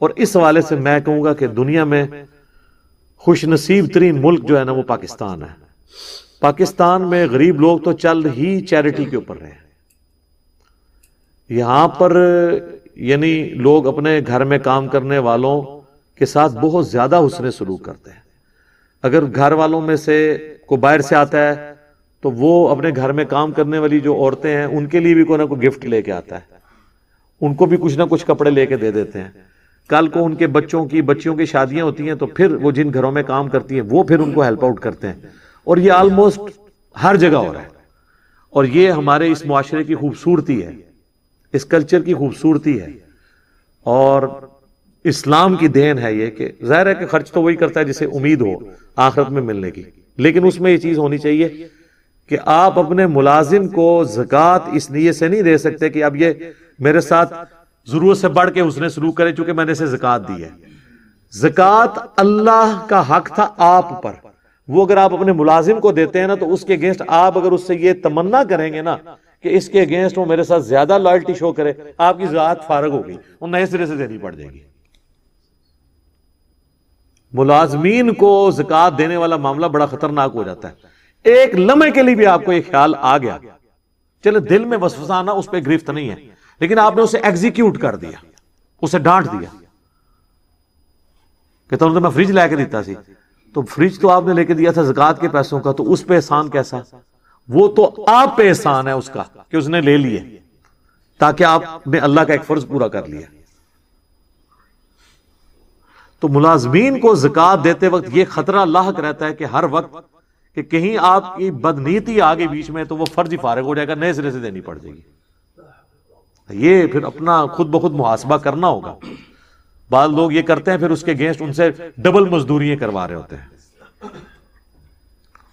اور اس حوالے سے میں کہوں گا کہ دنیا میں خوش نصیب ترین ملک جو ہے نا وہ پاکستان ہے. پاکستان میں غریب لوگ تو چل ہی چیریٹی کے اوپر رہے ہیں. یہاں پر یعنی لوگ اپنے گھر میں کام کرنے والوں کے ساتھ بہت زیادہ حسن سلوک کرتے ہیں. اگر گھر والوں میں سے کوئی باہر سے آتا ہے تو وہ اپنے گھر میں کام کرنے والی جو عورتیں ہیں ان کے لیے بھی کوئی نہ کوئی گفٹ لے کے آتا ہے, ان کو بھی کچھ نہ کچھ کپڑے لے کے دے دیتے ہیں. کل کو ان کے بچیوں کی شادیاں ہوتی ہیں تو پھر وہ جن گھروں میں کام کرتی ہیں وہ پھر ان کو ہیلپ آؤٹ کرتے ہیں. اور یہ آلموسٹ ہر جگہ ہو رہا ہے, اور یہ ہمارے اس معاشرے کی خوبصورتی ہے, اس کلچر کی خوبصورتی ہے, اور اسلام کی دین ہے یہ کہ ظاہر ہے کہ خرچ تو وہی کرتا ہے جسے امید ہو آخرت میں ملنے کی, لیکن اس میں یہ چیز ہونی چاہیے کہ آپ اپنے ملازم کو زکوٰۃ اس نیت سے نہیں دے سکتے کہ اب یہ میرے ساتھ ضرورت سے بڑھ کے حسن سلوک کرے چونکہ میں نے اسے زکوٰۃ دی ہے. زکوٰۃ اللہ کا حق تھا آپ پر, وہ اگر آپ اپنے ملازم کو دیتے ہیں نا تو اس کے اگینسٹ آپ اگر اس سے یہ تمنا کریں گے نا کہ اس کے اگینسٹ وہ میرے ساتھ زیادہ لائلٹی شو کرے, آپ کی ذات فارغ ہوگی, وہ نئے سرے سے دینی پڑ جائے گی. ملازمین کو زکوٰۃ دینے والا معاملہ بڑا خطرناک ہو جاتا ہے. ایک لمحے کے لیے بھی آپ کو یہ خیال آ گیا, چلے دل میں وسوسہ آنا اس پہ گرفت نہیں ہے, لیکن آپ نے اسے ایگزیکیوٹ کر دیا, اسے ڈانٹ دیا کہ تم نے میں فریج لے کے دیتا سی, تو فریج تو آپ نے لے کے دیا تھا زکوٰۃ کے پیسوں کا, تو اس پہ احسان کیسا؟ وہ تو آپ پہ احسان ہے اس کا کہ اس نے لے لیے تاکہ آپ نے اللہ کا ایک فرض پورا کر لیا. تو ملازمین کو زکوٰۃ دیتے وقت یہ خطرہ لاحق رہتا ہے کہ ہر وقت کہ کہیں آپ کی بدنیتی آ گئی بیچ میں تو وہ فرض ہی فارغ ہو جائے گا، نئے سرے سے دینی پڑ جائے گی۔ یہ پھر اپنا خود بخود محاسبہ کرنا ہوگا۔ بعض لوگ یہ کرتے ہیں پھر اس کے اگینسٹ ان سے ڈبل مزدوریاں کروا رہے ہوتے ہیں،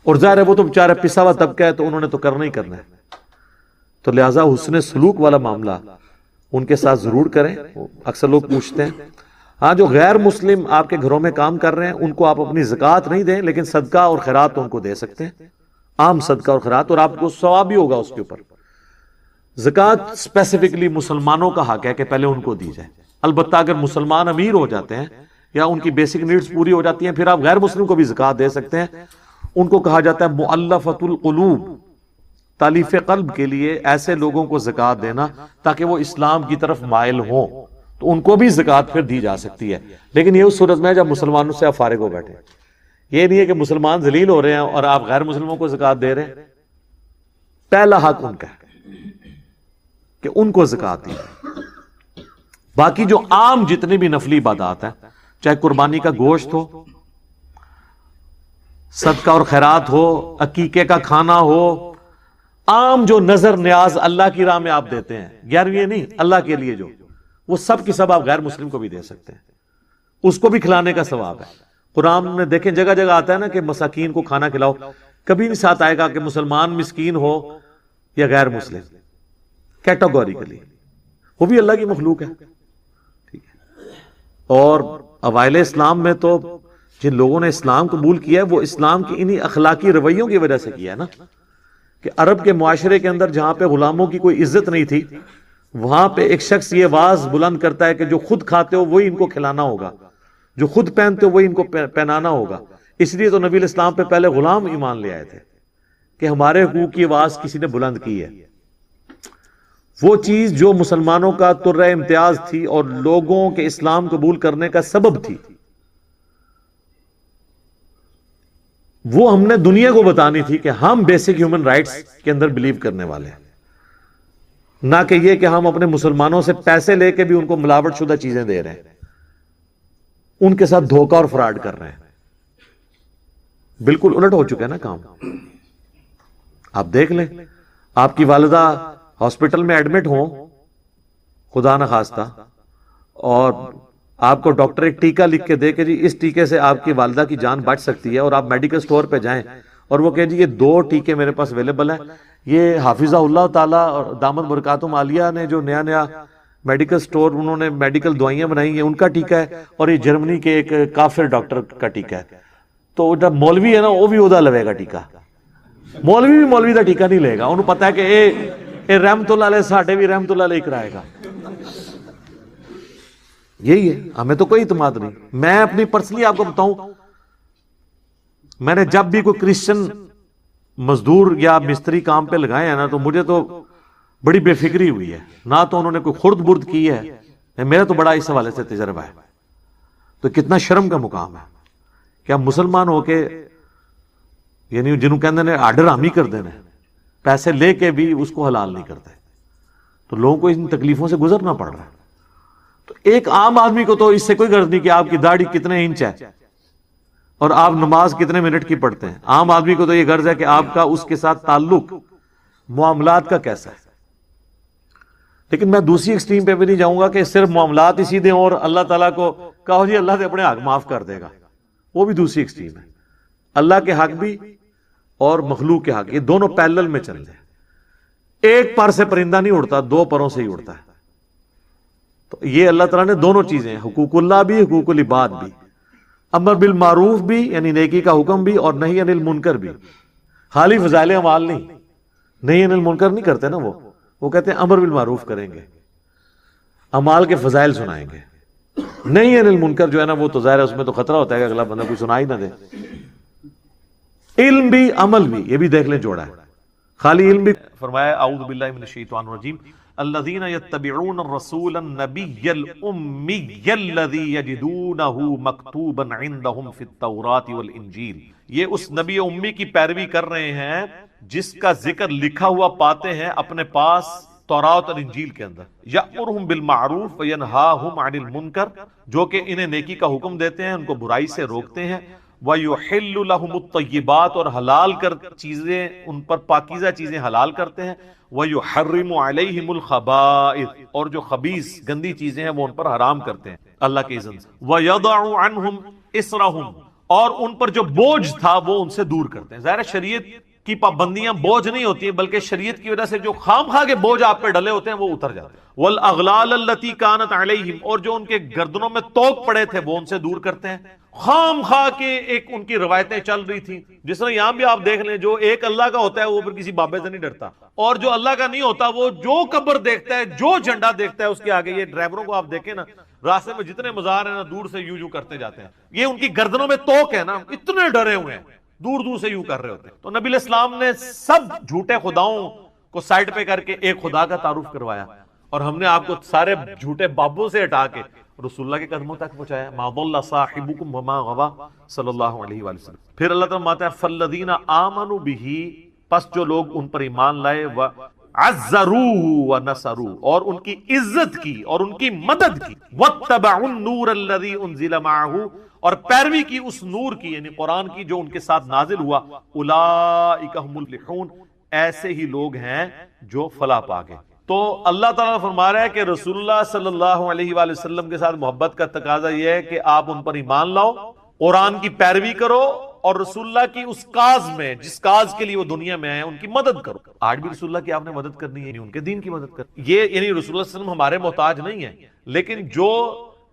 اور ظاہر ہے وہ تو بیچارہ پسا ہوا طبقہ ہے تو انہوں نے تو کرنا ہی کرنا ہے۔ تو لہٰذا حسن سلوک والا معاملہ ان کے ساتھ ضرور کریں۔ اکثر لوگ پوچھتے ہیں، ہاں جو غیر مسلم آپ کے گھروں میں کام کر رہے ہیں ان کو آپ اپنی زکوٰۃ نہیں دیں، لیکن صدقہ اور خیرات تو ان کو دے سکتے ہیں، عام صدقہ اور خیرات، اور آپ کو ثواب بھی ہوگا اس کے اوپر۔ زکوٰۃ اسپیسیفکلی مسلمانوں کا حق ہے کہ پہلے ان کو دی جائے۔ البتہ اگر مسلمان امیر ہو جاتے ہیں یا ان کی بیسک نیڈز پوری ہو جاتی ہیں، پھر آپ غیر مسلم کو بھی زکوٰۃ دے سکتے ہیں۔ ان کو کہا جاتا ہے مؤلفۃ القلوب، تالیف قلب کے لیے ایسے لوگوں کو زکوٰۃ دینا تاکہ وہ اسلام کی طرف مائل ہوں، تو ان کو بھی زکوٰۃ پھر دی جا سکتی ہے، لیکن یہ اس صورت میں جب مسلمانوں سے آپ فارغ ہو بیٹھے۔ یہ نہیں ہے کہ مسلمان ذلیل ہو رہے ہیں اور آپ غیر مسلموں کو زکوٰۃ دے رہے ہیں۔ پہلا حق ان کا ہے کہ ان کو زکوٰۃ دی۔ باقی جو عام جتنی بھی نفلی عبادات ہیں، چاہے قربانی کا گوشت ہو، صدقہ اور خیرات ہو، عقیقے کا کھانا ہو، عام جو نظر نیاز اللہ کی راہ میں آپ دیتے ہیں، 11ویں نہیں، اللہ کے لیے جو، وہ سب کی سب آپ غیر مسلم کو بھی دے سکتے ہیں، اس کو بھی کھلانے کا ثواب ہے۔ قرآن میں دیکھیں جگہ جگہ آتا ہے نا کہ مساکین کو کھانا کھلاؤ، کبھی نہیں ساتھ آئے گا کہ مسلمان مسکین ہو یا غیر مسلم، کیٹاگوریکلی، وہ بھی اللہ کی مخلوق ہے۔ ٹھیک ہے، اور اوائل اسلام میں تو جن لوگوں نے اسلام قبول کیا ہے وہ اسلام کی انہی اخلاقی رویوں کی وجہ سے کیا ہے نا، کہ عرب کے معاشرے کے اندر جہاں پہ غلاموں کی کوئی عزت نہیں تھی، وہاں پہ ایک شخص یہ آواز بلند کرتا ہے کہ جو خود کھاتے ہو وہی ان کو کھلانا ہوگا، جو خود پہنتے ہو وہی ان کو پہنانا ہوگا۔ اس لیے تو نبی الاسلام پہ پہلے غلام ایمان لے آئے تھے کہ ہمارے حقوق کی آواز کسی نے بلند کی ہے۔ وہ چیز جو مسلمانوں کا ترہ امتیاز تھی اور لوگوں کے اسلام قبول کرنے کا سبب تھی، وہ ہم نے دنیا کو بتانی تھی کہ ہم بیسک ہیومن رائٹس کے اندر بلیو کرنے والے ہیں، نہ کہ یہ کہ ہم اپنے مسلمانوں سے پیسے لے کے بھی ان کو ملاوٹ شدہ چیزیں دے رہے ہیں، ان کے ساتھ دھوکہ اور فراڈ کر رہے ہیں۔ بالکل الٹ ہو چکا ہے نا کام۔ آپ دیکھ لیں، آپ کی والدہ ہاسپٹل میں ایڈمٹ ہوں خدا نہ خواستہ، اور آپ کو ڈاکٹر ایک ٹیکہ لکھ کے دے کہ جی اس ٹیکے سے آپ کی والدہ کی جان بچ سکتی ہے، اور آپ میڈیکل سٹور پہ جائیں اور وہ کہ جی یہ 2 ٹیکے میرے پاس اویلیبل ہیں، یہ حافظہ اللہ تعالیٰ اور دامت برکاتہم عالیہ نے جو نیا میڈیکل سٹور انہوں نے میڈیکل دوائیاں بنائی ہیں ان کا ٹیکہ ہے، اور یہ جرمنی کے ایک کافر ڈاکٹر کا ٹیکہ ہے۔ تو جب مولوی ہے نا وہ بھی ادا لوے گا ٹیکہ، مولوی بھی مولوی کا ٹیکہ نہیں لے گا، انہوں پتا ہے کہ اے رحمت اللہ علیہ ساڈے بھی رحمت اللہ علیہ کرائے گا۔ یہی ہے، ہمیں تو کوئی اعتماد نہیں۔ میں اپنی پرسنلی آپ کو بتاؤں، میں نے جب بھی کوئی کرسچن مزدور یا مستری کام پہ لگائے ہیں نا تو مجھے تو بڑی بے فکری ہوئی ہے، نہ تو انہوں نے کوئی خرد برد کی ہے، میرا تو بڑا اس حوالے سے تجربہ ہے۔ تو کتنا شرم کا مقام ہے کہ ہم مسلمان ہو کے، یعنی جنہوں کہتے ہیں آرڈر ہم ہی کر دینے، پیسے لے کے بھی اس کو حلال نہیں کرتے، تو لوگوں کو ان تکلیفوں سے گزرنا پڑ رہا ہے۔ تو ایک عام آدمی کو تو اس سے کوئی غرض نہیں کہ آپ کی داڑھی کتنے انچ ہے اور آپ نماز کتنے منٹ کی پڑھتے ہیں، عام آدمی کو تو یہ غرض ہے کہ آپ کا اس کے ساتھ تعلق معاملات کا کیسا ہے۔ لیکن میں دوسری ایکسٹریم پہ بھی نہیں جاؤں گا کہ صرف معاملات ہی سیدھے اور اللہ تعالیٰ کو کہو جی اللہ سے اپنے حق معاف کر دے گا، وہ بھی دوسری ایکسٹریم ہے۔ اللہ کے حق بھی اور مخلوق کے حق، یہ دونوں پیرلل میں چل رہے ہیں۔ ایک پر سے پرندہ نہیں اڑتا، 2 پروں سے ہی اڑتا ہے۔ تو یہ اللہ تعالیٰ نے دونوں چیزیں، حقوق اللہ بھی، حقوق العباد بھی، امر بالمعروف بھی یعنی نیکی کا حکم بھی، اور نہی عن المنکر بھی۔ خالی فضائل اعمال نہیں، نہی عن المنکر نہیں کرتے نا، وہ کہتے ہیں امر بالمعروف کریں گے، اعمال کے فضائل سنائیں گے۔ نہی عن المنکر جو ہے نا وہ تو ظاہر ہے اس میں تو خطرہ ہوتا ہے کہ اگلا بندہ کوئی سنا ہی نہ دے۔ علم بھی عمل بھی، یہ بھی دیکھ لیں جوڑا ہے، خالی علم بھی۔ فرمایا اعوذ باللہ من الشیطان الرجیم الذین یتبعون الرسول النبی الامی الذی یجدونہ مکتوبا عندہم فی التوراۃ والانجیل، یہ اس نبی امی کی پیروی کر رہے ہیں جس کا ذکر لکھا ہوا پاتے ہیں اپنے پاس تورات اور انجیل کے اندر۔ یأمرہم بالمعروف وینہاہم عن المنکر، جو کہ انہیں نیکی کا حکم دیتے ہیں، ان کو برائی سے روکتے ہیں۔ وَيُحِلُّ لَهُمُ الطَّيِّبَاتِ اور حلال کر چیزیں ان پر پاکیزہ چیزیں حلال کرتے ہیں، وَيُحَرِّمُ عَلَيْهِمُ الْخَبَائِثَ اور جو خبیث گندی چیزیں ہیں وہ ان پر حرام کرتے ہیں اللہ کے اذن سے، وَيَضَعُ عَنْهُمْ إِصْرَهُمْ اور ان پر جو بوجھ تھا وہ ان سے دور کرتے ہیں۔ ظاہر شریعت کی پابندیاں بوجھ نہیں ہوتی ہیں، بلکہ شریعت کی وجہ سے جو خام خواہ کے بوجھ آپ پہ ڈلے ہوتے ہیں وہ اتر جاتے ہیں۔ وَالْأَغْلَالَ الَّتِي كَانَتْ عَلَيْهِمْ اور جو ان کے گردنوں میں توق پڑے تھے وہ ان سے دور کرتے ہیں۔ خام خواہ کے ایک ان کی روایتیں چل رہی تھیں، جس طرح یہاں بھی آپ دیکھ لیں، جو ایک اللہ کا ہوتا ہے وہ پھر کسی بابے سے نہیں ڈرتا، اور جو اللہ کا نہیں ہوتا وہ جو قبر دیکھتا ہے، جو جھنڈا دیکھتا ہے اس کے آگے، یہ ڈرائیوروں کو آپ دیکھیں نا، راستے میں جتنے مزار ہیں نا دور سے یوں کرتے جاتے ہیں، یہ ان کی گردنوں میں توق ہے نا، اتنے ڈرے ہوئے ہیں، دور دور سے یوں کر رہے ہوتے ہیں۔ تو نبی علیہ السلام نے سب جھوٹے خداؤں کو سائڈ پہ کر کے ایک خدا کا تعارف کروایا، اور ہم نے آپ کو سارے جھوٹے بابوں سے ہٹا کے رسول اللہ کے قدموں تک پہنچایا۔ ما ضل صاحبکم وما غوی صلی اللہ علیہ وآلہ وسلم۔ پھر اللہ تعالیٰ فرماتا ہے فالذین آمنوا بہ، پس جو لوگ ان پر ایمان لائے، وعزروہ ونصروہ اور ان کی عزت کی اور ان کی مدد کی، واتبعوا النور الذی انزل معہ اور پیروی کی اس نور کی یعنی قرآن کی جو ان کے ساتھ نازل ہوا، اولئک هم المفلحون ایسے ہی لوگ ہیں جو فلاح پا گئے۔ تو اللہ تعالیٰ فرما رہا ہے کہ رسول اللہ صلی اللہ علیہ وآلہ وسلم کے ساتھ محبت کا تقاضا یہ ہے کہ آپ ان پر ایمان لاؤ، قرآن کی پیروی کرو، اور رسول اللہ کی اس کاز میں جس کاز کے لیے وہ دنیا میں آئے ان کی مدد کرو۔ آج بھی رسول اللہ کی آپ نے مدد کرنی ہے، یعنی ان کے دین کی مدد کرنی، یہ یعنی رسول اللہ صلی اللہ علیہ وسلم ہمارے محتاج نہیں ہے، لیکن جو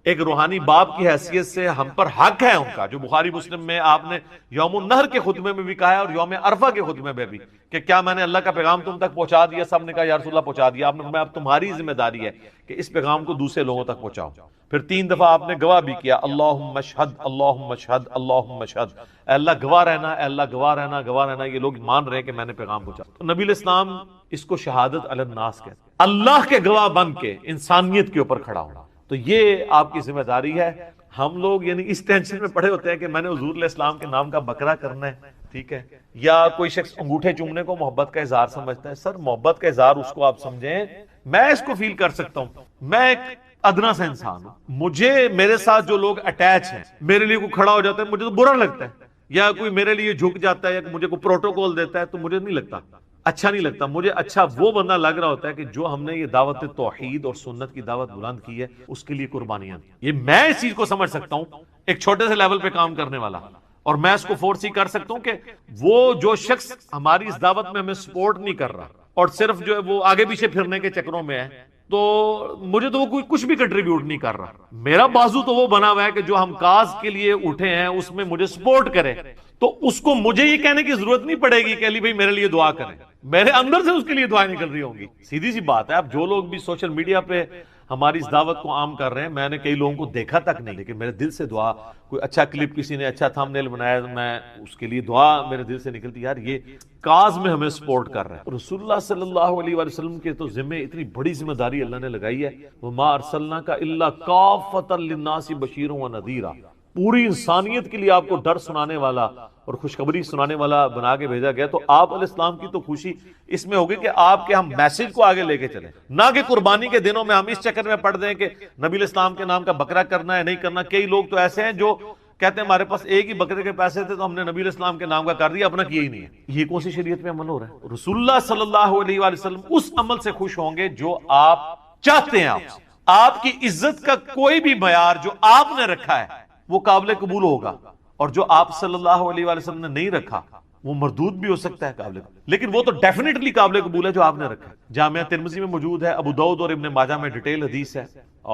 ایک روحانی باپ کی حیثیت سے ہم پر حق ہے ان کا، جو بخاری مسلم میں آپ نے یوم النہر کے خطبے میں بھی کہا ہے اور یوم عرفہ کے خطبے میں بھی کہ کیا میں نے اللہ کا پیغام تم تک پہنچا دیا؟ سب نے کہا یا رسول اللہ پہنچا دیا۔ آپ نے فرمایا اب تمہاری ذمہ داری ہے کہ اس پیغام کو دوسرے لوگوں تک پہنچاؤ۔ پھر 3 دفعہ آپ نے گواہ بھی کیا، اللہم اشہد اللہم اشہد اللہم اشہد، اے اللہ گواہ رہنا، اے اللہ گواہ رہنا، گواہ رہنا، یہ لوگ مان رہے ہیں کہ میں نے پیغام پہنچا۔ تو نبی علیہ السلام اس کو شہادت علی الناس کہتے ہیں، اللہ کے گواہ بن کے انسانیت کے اوپر کھڑا ہونا۔ تو یہ آپ کی ذمہ داری ہے۔ ہم لوگ یعنی اس ٹینشن میں پڑے ہوتے ہیں کہ میں نے حضور علیہ السلام کے نام کا بکرا کرنا ہے، ٹھیک ہے، یا کوئی شخص انگوٹھے چومنے کو محبت کا اظہار سمجھتا ہے۔ سر محبت کا اظہار اس کو آپ سمجھیں، میں اس کو فیل کر سکتا ہوں، میں ایک ادنا سا انسان ہوں، مجھے میرے ساتھ جو لوگ اٹیچ ہیں، میرے لیے کوئی کھڑا ہو جاتا ہے مجھے تو برا لگتا ہے، یا کوئی میرے لیے جھک جاتا ہے یا مجھے کوئی پروٹوکول دیتا ہے تو مجھے نہیں لگتا، اچھا نہیں لگتا۔ مجھے اچھا وہ بندہ لگ رہا ہوتا ہے کہ جو ہم نے یہ دعوت توحید اور سنت کی دعوت بلند کی ہے اس کے لیے قربانیاں دی۔ یہ میں اس چیز کو سمجھ سکتا ہوں، ایک چھوٹے سے لیول پہ کام کرنے والا، اور میں اس کو فورس ہی کر سکتا ہوں کہ وہ جو شخص ہماری اس دعوت میں ہمیں سپورٹ نہیں کر رہا اور صرف جو ہے وہ آگے پیچھے پھرنے کے چکروں میں ہے، تو مجھے تو وہ کوئی کچھ بھی کنٹریبیوٹ نہیں کر رہا۔ میرا بازو تو وہ بنا ہوا ہے کہ جو ہم کاز کے لیے اٹھے ہیں اس میں مجھے سپورٹ کرے، تو اس کو مجھے یہ کہنے کی ضرورت نہیں پڑے گی کہ علی بھائی میرے لیے دعا کریں، میرے اندر سے اس کے لیے دعائیں نکل رہی ہوں گی۔ سیدھی سی بات ہے۔ اب جو لوگ بھی سوشل میڈیا پہ ہماری اس دعوت کو عام کر رہے ہیں، میں نے کئی لوگوں کو دیکھا تک نہیں، لیکن میرے دل سے دعا، کوئی اچھا کلپ کسی نے اچھا تھم نیل بنایا، میں اس کے لیے دعا میرے دل سے نکلتی، یار یہ کاز میں ہمیں سپورٹ کر رہا ہے۔ رسول اللہ صلی اللہ علیہ وآلہ وسلم کے تو ذمہ اتنی بڑی ذمہ داری اللہ نے لگائی ہے، وَمَا أَرْسَلْنَاكَ إِلَّا كَافَّةً لِلنَّاسِ بَشِيرًا وَنَذِيرًا، پوری انسانیت کے لیے آپ کو ڈر سنانے والا اور خوشخبری سنانے والا بنا کے بھیجا گیا۔ تو آپ علیہ السلام کی تو خوشی اس میں ہوگی کہ آپ کے ہم میسج کو آگے لے کے چلیں، نہ کہ قربانی کے دنوں میں ہم اس چکر میں پڑ دیں کہ نبی علیہ السلام کے نام کا بکرا کرنا ہے نہیں کرنا۔ کئی لوگ تو ایسے ہیں جو کہتے ہیں ہمارے پاس ایک ہی بکرے کے پیسے تھے تو ہم نے نبی علیہ السلام کے نام کا کر دیا، اپنا کیا ہی نہیں ہے۔ یہ کون سی شریعت میں عمل ہو رہا ہے؟ رسول اللہ صلی اللہ علیہ وآلہ وسلم اس عمل سے خوش ہوں گے جو آپ چاہتے ہیں۔ آپ کی عزت کا کوئی بھی معیار جو آپ نے رکھا ہے وہ قابل قبول ہوگا، اور جو آپ صلی اللہ علیہ وآلہ وسلم نے نہیں رکھا وہ مردود بھی ہو سکتا ہے قابل قبول، لیکن وہ تو ڈیفینیٹلی قابل قبول ہے جو آپ نے رکھا ہے۔ جامعہ ترمذی میں موجود ہے، ابو داؤد اور ابن ماجہ میں ڈیٹیل حدیث ہے،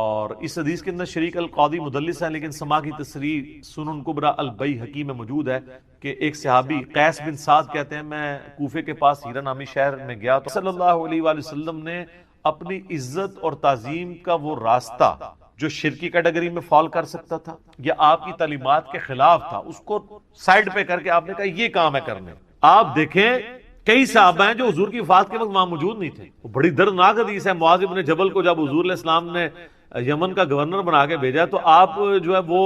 اور اس حدیث کے اندر شریک القاضی مدلس ہے، لیکن سما کی تصریح سنن کبریٰ البیہقی میں موجود ہے کہ ایک صحابی قیس بن سعد کہتے ہیں میں کوفے کے پاس ہیرا نامی شہر میں گیا تو صلی اللہ علیہ وآلہ وسلم نے اپنی عزت اور تعظیم کا وہ راستہ جو شرکی کیٹیگری میں فال کر سکتا تھا یا آپ کی تعلیمات کے خلاف تھا، اس کو سائڈ پہ کر کے آپ نے کہا یہ کام ہے کرنے۔ آپ دیکھیں کئی صحابہ ہیں جو حضور کی وفات کے وقت وہاں موجود نہیں تھے۔ وہ بڑی دردناک حدیث ہے، معاذ بن جبل کو جب حضور علیہ السلام نے یمن کا گورنر بنا کے بھیجا تو آپ جو ہے وہ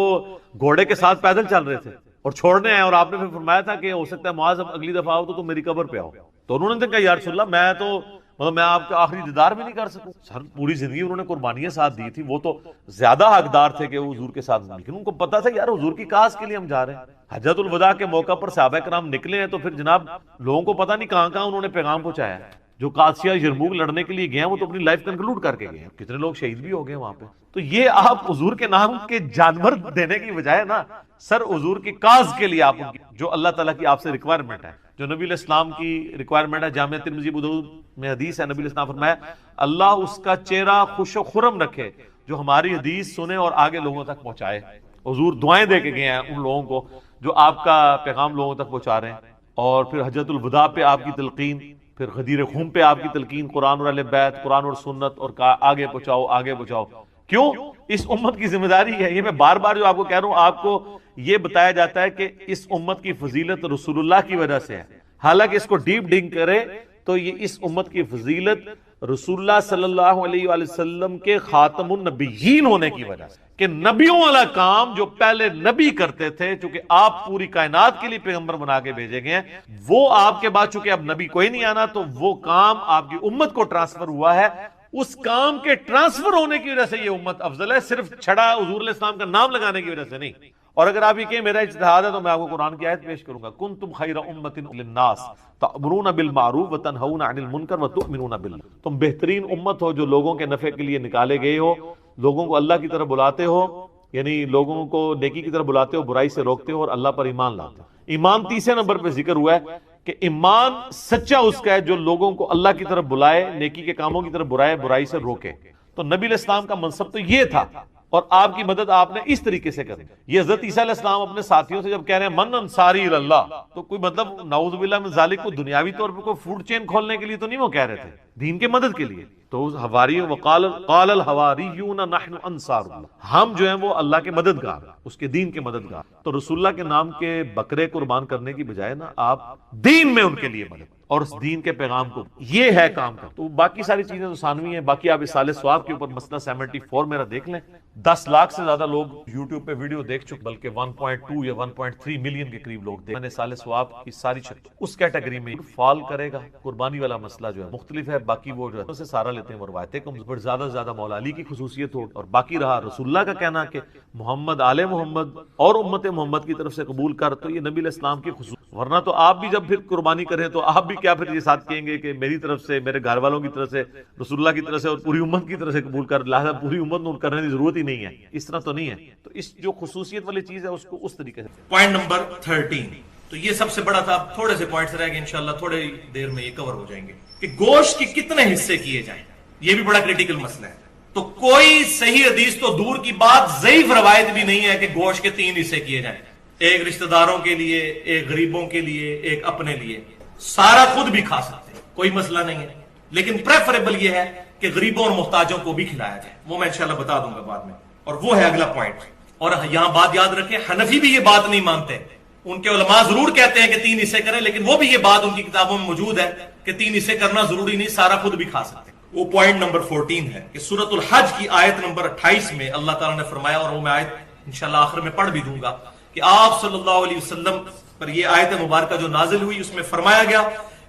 گھوڑے کے ساتھ پیدل چل رہے تھے اور چھوڑنے آئے، اور آپ نے پھر فرمایا تھا کہ ہو سکتا ہے معاذ اب اگلی دفعہ آؤ تو تم میری قبر پہ آؤ۔ تو انہوں نے کہا یا رسول اللہ میں تو مطلب میں آپ کا آخری دیدار بھی نہیں کر سکوں؟ سر پوری زندگی انہوں نے قربانیاں ساتھ دی تھی، وہ تو زیادہ حقدار تھے کہ وہ حضور کے ساتھ، لیکن ان کو پتا تھا یار حضور کی کاز کے لیے ہم جا رہے ہیں۔ حجۃ الوداع کے موقع پر صحابہ کرام نکلے ہیں تو پھر جناب لوگوں کو پتہ نہیں کہاں کہاں انہوں نے پیغام پہنچایا ہے۔ جو قادسیہ یرموک لڑنے کے لیے گئے ہیں وہ تو اپنی لائف کنکلوڈ کر کے گئے ہیں، کتنے لوگ شہید بھی ہو گئے وہاں پہ۔ تو یہ آپ حضور کے نام کے جانور دینے کی بجائے نا سر حضور کی کاز کے لیے آپ جو اللہ تعالیٰ کی آپ سے ریکوائرمنٹ ہے، جو نبی علیہ السلام کی ریکوائرمنٹ ہے، جامعہ ترمذی ابو داؤد میں حدیث ہے، نبی علیہ السلام فرمایا اللہ اس کا چہرہ خوش و خرم رکھے جو ہماری حدیث سنے اور آگے لوگوں تک پہنچائے۔ حضور دعائیں دے کے گئے ہیں ان لوگوں کو جو آپ کا پیغام لوگوں تک پہنچا رہے ہیں، اور پھر حجۃ الوداع پہ آپ کی تلقین، پھر غدیر خم پہ آپ کی تلقین، قرآن اور اہل بیت، قرآن اور سنت، اور آگے پہنچاؤ آگے پہنچاؤ۔ کیوں؟ اس امت کی ذمہ داری ہے یہ۔ میں بار بار جو آپ کو کہہ رہا ہوں، آپ کو یہ بتایا جاتا ہے کہ اس امت کی فضیلت رسول اللہ کی وجہ سے ہے، حالانکہ اس کو ڈیپ ڈنگ کرے تو یہ اس امت کی فضیلت رسول اللہ صلی اللہ علیہ وآلہ وسلم کے خاتم النبیین ہونے کی وجہ سے، کہ نبیوں والا کام جو پہلے نبی کرتے تھے، چونکہ آپ پوری کائنات کے لیے پیغمبر بنا کے بھیجے گئے ہیں، وہ آپ کے بعد چونکہ اب نبی کوئی نہیں آنا تو وہ کام آپ کی امت کو ٹرانسفر ہوا ہے۔ اس کام کے ٹرانسفر ہونے کی وجہ سے یہ امت افضل ہے، صرف چھڑا حضور علیہ السلام کا نام لگانے کی وجہ سے نہیں۔ اور اگر آپ یہ کہیں میرا اجتہاد ہے تو میں آپ کو قرآن کی آیت پیش کروں گا، کنتم خیر امۃ للناس تأمرون بالمعروف وتنہون عن المنکر وتؤمنون باللہ، تم بہترین امت ہو جو لوگوں کے نفع کے لیے نکالے گئے ہو، لوگوں کو اللہ کی طرف بلاتے ہو، یعنی لوگوں کو نیکی کی طرف بلاتے ہو، برائی سے روکتے ہو، اور اللہ پر ایمان لاتے ہو۔ ایمان تیسرے نمبر پہ ذکر ہوا ہے کہ ایمان سچا اس کا ہے جو لوگوں کو اللہ کی طرف بلائے، نیکی کے کاموں کی طرف برائی سے روکے۔ تو نبی علیہ السلام کا منصب تو یہ تھا، اور آپ کی مدد آپ نے اس طریقے سے کرنی۔ یہ حضرت عیسیٰ علیہ السلام اپنے ساتھیوں سے جب کہہ رہے ہیں من انصاری اللہ، تو کوئی مطلب نعوذ باللہ من ذالک کو دنیاوی طور پہ کوئی فوڈ چین کھولنے کے لیے تو نہیں وہ کہہ رہے تھے، دین کے مدد کے لیے۔ تو حواری وقال الحواریون نحن انصار اللہ، ہم جو ہیں وہ اللہ کے مددگار، اس کے دین کے مددگار۔ تو رسول اللہ کے نام کے بکرے قربان کرنے کی بجائے نا آپ دین میں ان کے لیے مدد اور اس دین کے پیغام کو، یہ ہے کام کا۔ تو باقی ساری چیزیں تو ثانوی ہیں، باقی آپ اصالہ ثواب کے اوپر مسئلہ 74 میرا دیکھ لیں۔ 10 لاکھ سے زیادہ لوگ یوٹیوب پہ ویڈیو دیکھ چکے، بلکہ 1.2 یا 1.3 ملین کے قریب لوگ دیکھ۔ میں نے اصالہ ثواب کی ساری شکل اس کیٹیگری میں فال کرے گا۔ قربانی والا مسئلہ جو ہے مختلف ہے، باقی وہ جو ہے اسے سارا لیتے ہیں، وہ روایتیں کم پر زیادہ سے زیادہ مولا علی کی خصوصیت ہو، اور باقی رہا رسول اللہ کا کہنا کہ محمد آل محمد اور امت محمد کی طرف سے قبول کر، تو یہ نبی علیہ السلام کی خصوصیت۔ ورنہ تو آپ بھی جب پھر قربانی کریں تو آپ بھی کیا پھر یہ ساتھ کہیں گے کہ میری طرف سے، میرے گھر والوں کی طرف سے، رسول اللہ کی طرف سے اور پوری امت کی طرف سے قبول کر، لہذا پوری امت نور کرنے کی ضرورت ہی نہیں ہے۔ اس طرح تو نہیں ہے۔ تو اس جو خصوصیت والی چیز ہے اس کو اس طریقے سے۔ پوائنٹ نمبر 13، تو یہ سب سے بڑا تھا، تھوڑے سے پوائنٹس رہ گئے، انشاءاللہ تھوڑے دیر میں یہ کور ہو جائیں گے کہ گوشت کے کتنے حصے کیے جائیں، یہ بھی بڑا کریٹیکل مسئلہ ہے۔ تو کوئی صحیح حدیث تو دور کی بات، ضعیف روایت بھی نہیں ہے کہ گوشت کے 3 حصے کیے جائیں، ایک رشتہ داروں کے لیے، ایک غریبوں کے لیے، ایک اپنے لیے۔ سارا خود بھی کھا سکتے ہیں، کوئی مسئلہ نہیں ہے، لیکن پریفریبل یہ ہے کہ غریبوں اور محتاجوں کو بھی کھلایا جائے، وہ میں انشاءاللہ بتا دوں گا بعد میں، اور وہ ہے اگلا پوائنٹ۔ اور یہاں بات یاد رکھیں، حنفی بھی یہ بات نہیں مانتے، ان کے علماء ضرور کہتے ہیں کہ 3 حصے کریں، لیکن وہ بھی یہ بات ان کی کتابوں میں موجود ہے کہ 3 حصے کرنا ضروری نہیں، سارا خود بھی کھا سکتے ہیں۔ وہ پوائنٹ نمبر 14 ہے کہ سورۃ الحج کی آیت نمبر 28 میں اللہ تعالیٰ نے فرمایا، اور وہ میں آیت انشاءاللہ آخر میں پڑھ بھی دوں گا، کہ آپ صلی اللہ علیہ وسلم پر یہ آیت مبارکہ جو نازل ہوئی اس میں فرمایا گیا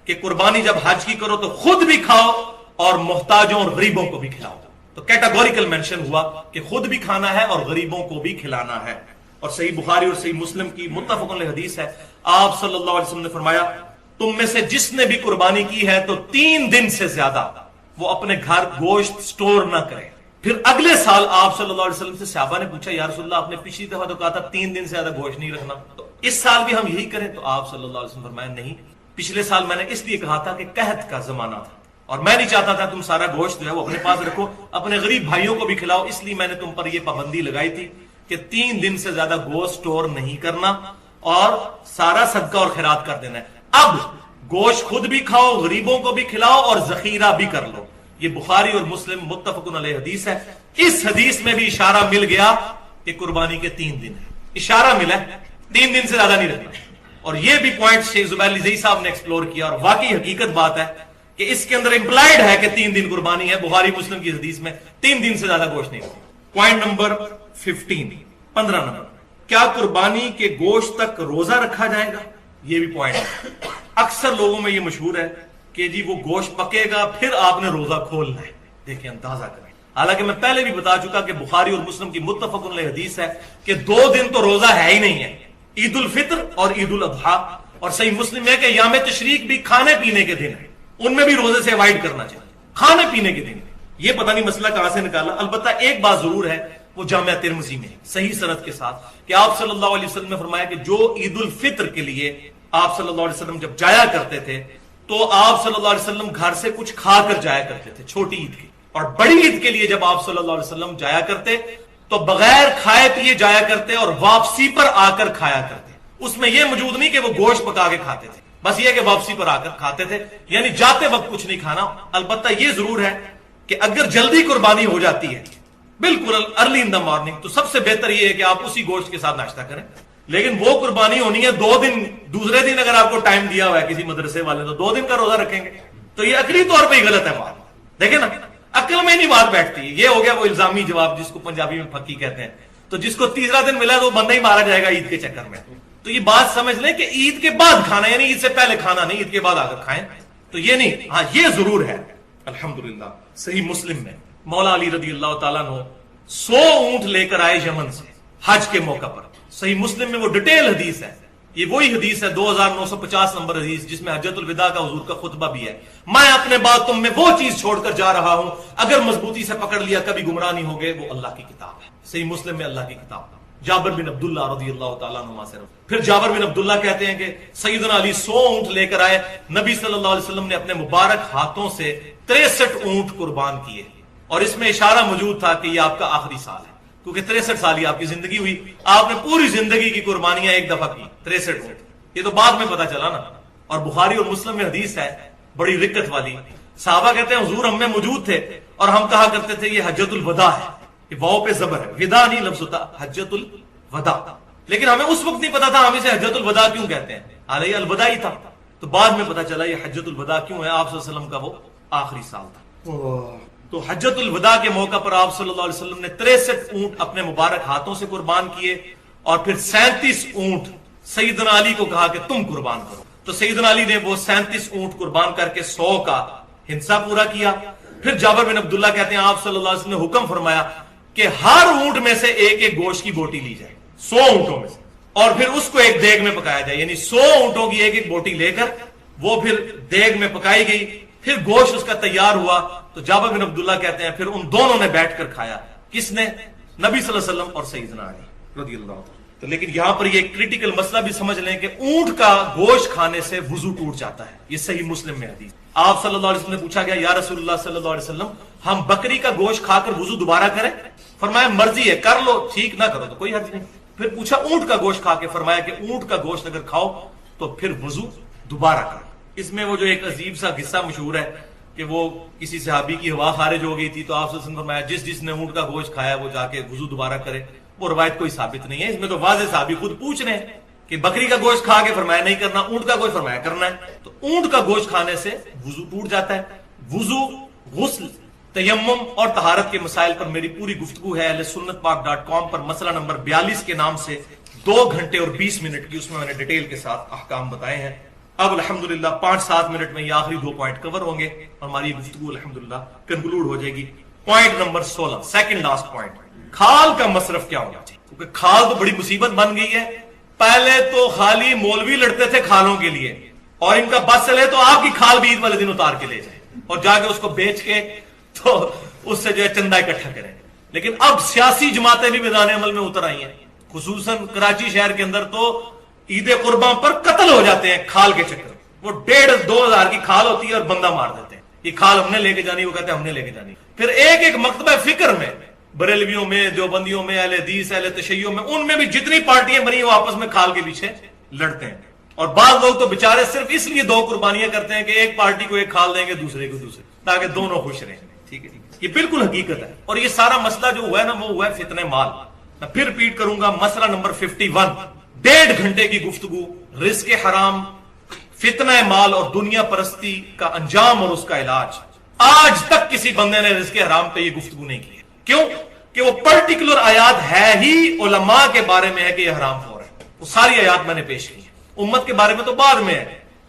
کہ قربانی جب حج کی کرو تو خود بھی کھاؤ اور محتاجوں اور غریبوں کو بھی کھلاؤ۔ تو کیٹاگوریکل مینشن ہوا کہ خود بھی کھانا ہے اور غریبوں کو بھی کھلانا ہے۔ اور صحیح بخاری اور صحیح مسلم کی متفق علیہ حدیث ہے، آپ صلی اللہ علیہ وسلم نے فرمایا تم میں سے جس نے بھی قربانی کی ہے تو 3 دن سے زیادہ وہ اپنے گھر گوشت سٹور نہ کرے۔ پھر اگلے سال آپ صلی اللہ علیہ وسلم سے صحابہ نے پوچھا یا رسول اللہ آپ نے پچھلی دفعہ تو کہا تھا 3 دن سے زیادہ گوشت نہیں رکھنا، تو اس سال بھی ہم یہی کریں؟ تو آپ صلی اللہ علیہ وسلم فرمایا نہیں، پچھلے سال میں نے اس لیے کہا تھا کہ قحط کا زمانہ تھا اور میں نہیں چاہتا تھا تم سارا گوشت جو ہے وہ اپنے پاس رکھو، اپنے غریب بھائیوں کو بھی کھلاؤ، اس لیے میں نے تم پر یہ پابندی لگائی تھی کہ 3 دن سے زیادہ گوشت سٹور نہیں کرنا اور سارا صدقہ اور خیرات کر دینا ہے۔ اب گوشت خود بھی کھاؤ، غریبوں کو بھی کھلاؤ اور ذخیرہ بھی کر لو۔ یہ بخاری اور مسلم متفق علیہ حدیث ہے۔ اس حدیث میں بھی اشارہ مل گیا کہ قربانی کے 3 دن ہے، اشارہ ملا 3 دن سے زیادہ نہیں رکھنا۔ اور یہ بھی پوائنٹ شیخ زبیر علی صاحب نے ایکسپلور کیا، اور واقعی حقیقت بات ہے کہ اس کے اندر امپلائڈ ہے کہ 3 دن قربانی ہے، بخاری مسلم کی حدیث میں 3 دن سے زیادہ گوشت نہیں رکھنا۔ پوائنٹ نمبر 15 نمبر، کیا قربانی کے گوشت تک روزہ رکھا جائے گا؟ یہ بھی پوائنٹ ہے، اکثر لوگوں میں یہ مشہور ہے کہ جی وہ گوشت پکے گا پھر آپ نے روزہ کھولنا ہے. دیکھیں اندازہ کریں. حالانکہ میں پہلے بھی بتا چکا کہ بخاری اور مسلم کی متفق علیہ حدیث ہے کہ 2 دن تو روزہ ہے ہی نہیں ہے, عید الفطر اور عید الاضحیٰ. اور صحیح مسلم ہے کہ یوم تشریق بھی کھانے پینے کے دن ہیں, ان میں بھی روزے سے اوائڈ کرنا چاہیے, کھانے پینے کے دن. یہ پتہ نہیں مسئلہ کہاں سے نکالا. البتہ ایک بات ضرور ہے, وہ جامعہ ترمذی میں صحیح سند کے ساتھ کہ آپ صلی اللہ علیہ وسلم نے فرمایا کہ جو عید الفطر کے لیے آپ صلی اللہ علیہ وسلم جب جایا کرتے تھے تو آپ صلی اللہ علیہ وسلم گھر سے کچھ کھا کر جایا کرتے تھے چھوٹی عید کی, اور بڑی عید کے لیے جب آپ صلی اللہ علیہ وسلم جایا کرتے تو بغیر کھائے پیے جایا کرتے اور واپسی پر آ کر کھایا کرتے. اس میں یہ موجود نہیں کہ وہ گوشت پکا کے کھاتے تھے, بس یہ کہ واپسی پر آ کر کھاتے تھے, یعنی جاتے وقت کچھ نہیں کھانا. البتہ یہ ضرور ہے کہ اگر جلدی قربانی ہو جاتی ہے بالکل ارلی ان دا مارننگ, تو سب سے بہتر یہ ہے کہ آپ اسی گوشت کے ساتھ ناشتہ کریں. لیکن وہ قربانی ہونی ہے 2 دن, دوسرے دن اگر آپ کو ٹائم دیا ہوا ہے کسی مدرسے والے تو 2 دن کا روزہ رکھیں گے, تو یہ عقلی طور پہ ہی غلط ہے بات. دیکھیں نا, عقل میں نہیں بات بیٹھتی. یہ ہو گیا وہ الزامی جواب جس کو پنجابی میں پھکی کہتے ہیں. تو جس کو تیسرا دن ملا تو وہ بندہ ہی مارا جائے گا عید کے چکر میں. تو یہ بات سمجھ لیں کہ عید کے بعد کھانا, یعنی عید سے پہلے کھانا نہیں, عید کے بعد آ کر کھائیں. تو یہ نہیں, ہاں یہ ضرور ہے الحمدللہ صحیح مسلم میں مولا علی رضی اللہ تعالیٰ عنہ 100 اونٹ لے کر آئے یمن سے حج کے موقع پر. صحیح مسلم میں وہ ڈیٹیل حدیث ہے. یہ وہی حدیث ہے 2950 نمبر حدیث جس میں حجۃ الوداع کا حضور کا خطبہ بھی ہے. میں اپنے بعد تم میں وہ چیز چھوڑ کر جا رہا ہوں, اگر مضبوطی سے پکڑ لیا کبھی گمراہ نہیں ہوگے, وہ اللہ کی کتاب ہے. صحیح مسلم میں اللہ کی کتاب. جابر بن عبداللہ رضی اللہ تعالیٰ عنہ سے. پھر جابر بن عبداللہ کہتے ہیں کہ سیدنا علی 100 اونٹ لے کر آئے. نبی صلی اللہ علیہ وسلم نے اپنے مبارک ہاتھوں سے 63 اونٹ قربان کیے, اور اس میں اشارہ موجود تھا کہ یہ آپ کا آخری سال ہے, کیونکہ 63 سال ہی آپ کی زندگی ہوئی, آپ نے پوری زندگی کی قربانیاں ایک دفعہ کی 63 اونٹ. یہ تو بعد میں پتا چلا نا. اور بخاری اور مسلم میں حدیث ہے بڑی رکت والی. صحابہ کہتے ہیں حضور ہم میں موجود تھے اور ہم کہا کرتے تھے یہ حجۃ الوداع ہے, یہ واو پہ زبر ہے, ودا نہیں لفظ ہوتا, حجۃ الوداع. لیکن ہمیں اس وقت نہیں پتا تھا ہم اسے حجۃ الوداع کیوں کہتے ہیں, حالانکہ یہ الوداع ہی تھا. تو بعد میں پتا چلا یہ حجۃ الوداع کیوں ہے, آپ صلی اللہ علیہ وسلم کا وہ آخری سال تھا. تو حجۃ الوداع کے موقع پر آپ صلی اللہ علیہ وسلم نے 63 اونٹ اپنے مبارک ہاتھوں سے قربان کیے, اور پھر 37 اونٹ سیدنا علی کو کہا کہ تم قربان کرو. تو سیدنا علی نے وہ 37 اونٹ قربان کر کے 100 کا ہنسا پورا کیا. پھر جابر بن عبداللہ کہتے ہیں آپ صلی اللہ علیہ وسلم نے حکم فرمایا کہ ہر اونٹ میں سے ایک ایک گوشت کی بوٹی لی جائے, 100 اونٹوں میں سے, اور پھر اس کو ایک دیگ میں پکایا جائے. یعنی 100 اونٹوں کی ایک ایک بوٹی لے کر وہ پھر دیگ میں پکائی گئی. پھر گوشت اس کا تیار ہوا تو جابر بن عبداللہ کہتے ہیں پھر ان دونوں نے بیٹھ کر کھایا. کس نے؟ نبی صلی اللہ علیہ وسلم اور سیدنا علی رضی اللہ عنہ. تو لیکن یہاں پر یہ کریٹیکل مسئلہ بھی سمجھ لیں کہ اونٹ کا گوشت کھانے سے وضو ٹوٹ جاتا ہے. یہ صحیح مسلم میں حدیث. آپ صلی اللہ علیہ وسلم نے پوچھا گیا یا رسول اللہ صلی اللہ علیہ وسلم ہم بکری کا گوشت کھا کر وضو دوبارہ کریں؟ فرمایا مرضی ہے, کر لو, ٹھیک نہ کرو تو کوئی حرج نہیں. پھر پوچھا اونٹ کا گوشت کھا کے, فرمایا کہ اونٹ کا گوشت اگر کھاؤ تو پھر وضو دوبارہ کرو. اس میں وہ جو ایک عجیب سا قصہ مشہور ہے کہ وہ کسی صحابی کی ہوا خارج ہو گئی تھی تو آپ سے فرمایا جس نے اونٹ کا گوشت کھایا وہ جا کے وضو دوبارہ کرے. وہ روایت کوئی ثابت نہیں ہے. اس میں تو واضح صحابی خود پوچھ رہے ہیں کہ بکری کا گوشت کھا کے فرمایا نہیں کرنا, اونٹ کا گوشت فرمایا کرنا ہے. تو اونٹ کا گوشت کھانے سے وضو ٹوٹ جاتا ہے. وضو, غسل, تیمم اور طہارت کے مسائل پر میری پوری گفتگو ہے ahlsunnatpak.com پر, مسئلہ نمبر 42 کے نام سے 2 گھنٹے اور 20 منٹ کی, اس میں نے ڈیٹیل کے ساتھ احکام بتائے ہیں. اب الحمدللہ 5-7 منٹ میں یہ آخری 2 پوائنٹ کور ہوں گے اور ہماری گفتگو الحمدللہ کنکلوڈ ہو جائے گی. Point number 16, second last point, کھال کا مصرف کیا ہونا چاہیے, کیونکہ کھال تو بڑی مصیبت بن گئی ہے. پہلے تو خالی مولوی لڑتے تھے کھالوں کے لیے, اور ان کا بس چلے تو آپ کی کھال بھی عید والے دن اتار کے لے جائیں اور جا کے اس کو بیچ کے تو اس سے جو ہے چندہ اکٹھا کریں. لیکن اب سیاسی جماعتیں بھی میدان عمل میں اتر آئی ہیں, خصوصاً کراچی شہر کے اندر تو عید قرباں پر قتل ہو جاتے ہیں کھال کے چکر. وہ 1.5-2 ہزار کی کھال ہوتی ہے اور بندہ مار دیتے ہیں, یہ کھال ہم نے لے کے جانی, وہ کہتے ہیں ہم نے لے کے جانی. پھر ایک ایک مکتبہ فکر میں, بریلویوں میں, دیوبندیوں میں, اہل حدیث, اہل تشیع میں, ان میں بھی جتنی پارٹیاں بنی وہ آپس میں کھال کے پیچھے لڑتے ہیں. اور بعض لوگ تو بےچارے صرف اس لیے 2 قربانیاں کرتے ہیں کہ ایک پارٹی کو ایک کھال دیں گے, دوسرے کو دوسرے, تاکہ دونوں خوش رہیں. ٹھیک ہے, یہ بالکل حقیقت ہے. اور یہ سارا مسئلہ جو ہوا ہے نا وہ ہوا ہے فتنہ مال. میں پھر ریپیٹ کروں گا, مسئلہ نمبر 51, 1.5 گھنٹے کی گفتگو, رزق حرام, فتنہ مال اور دنیا پرستی کا انجام اور اس کا علاج. آج تک کسی بندے نے رزق حرام پہ یہ گفتگو نہیں کی. کیوں؟ کہ وہ پرٹیکولر آیات ہے ہی علماء کے بارے میں ہے کہ یہ حرام ہو رہا ہے. وہ ساری آیات میں نے پیش کی ہیں, امت کے بارے میں تو بعد میں ہے,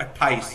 28,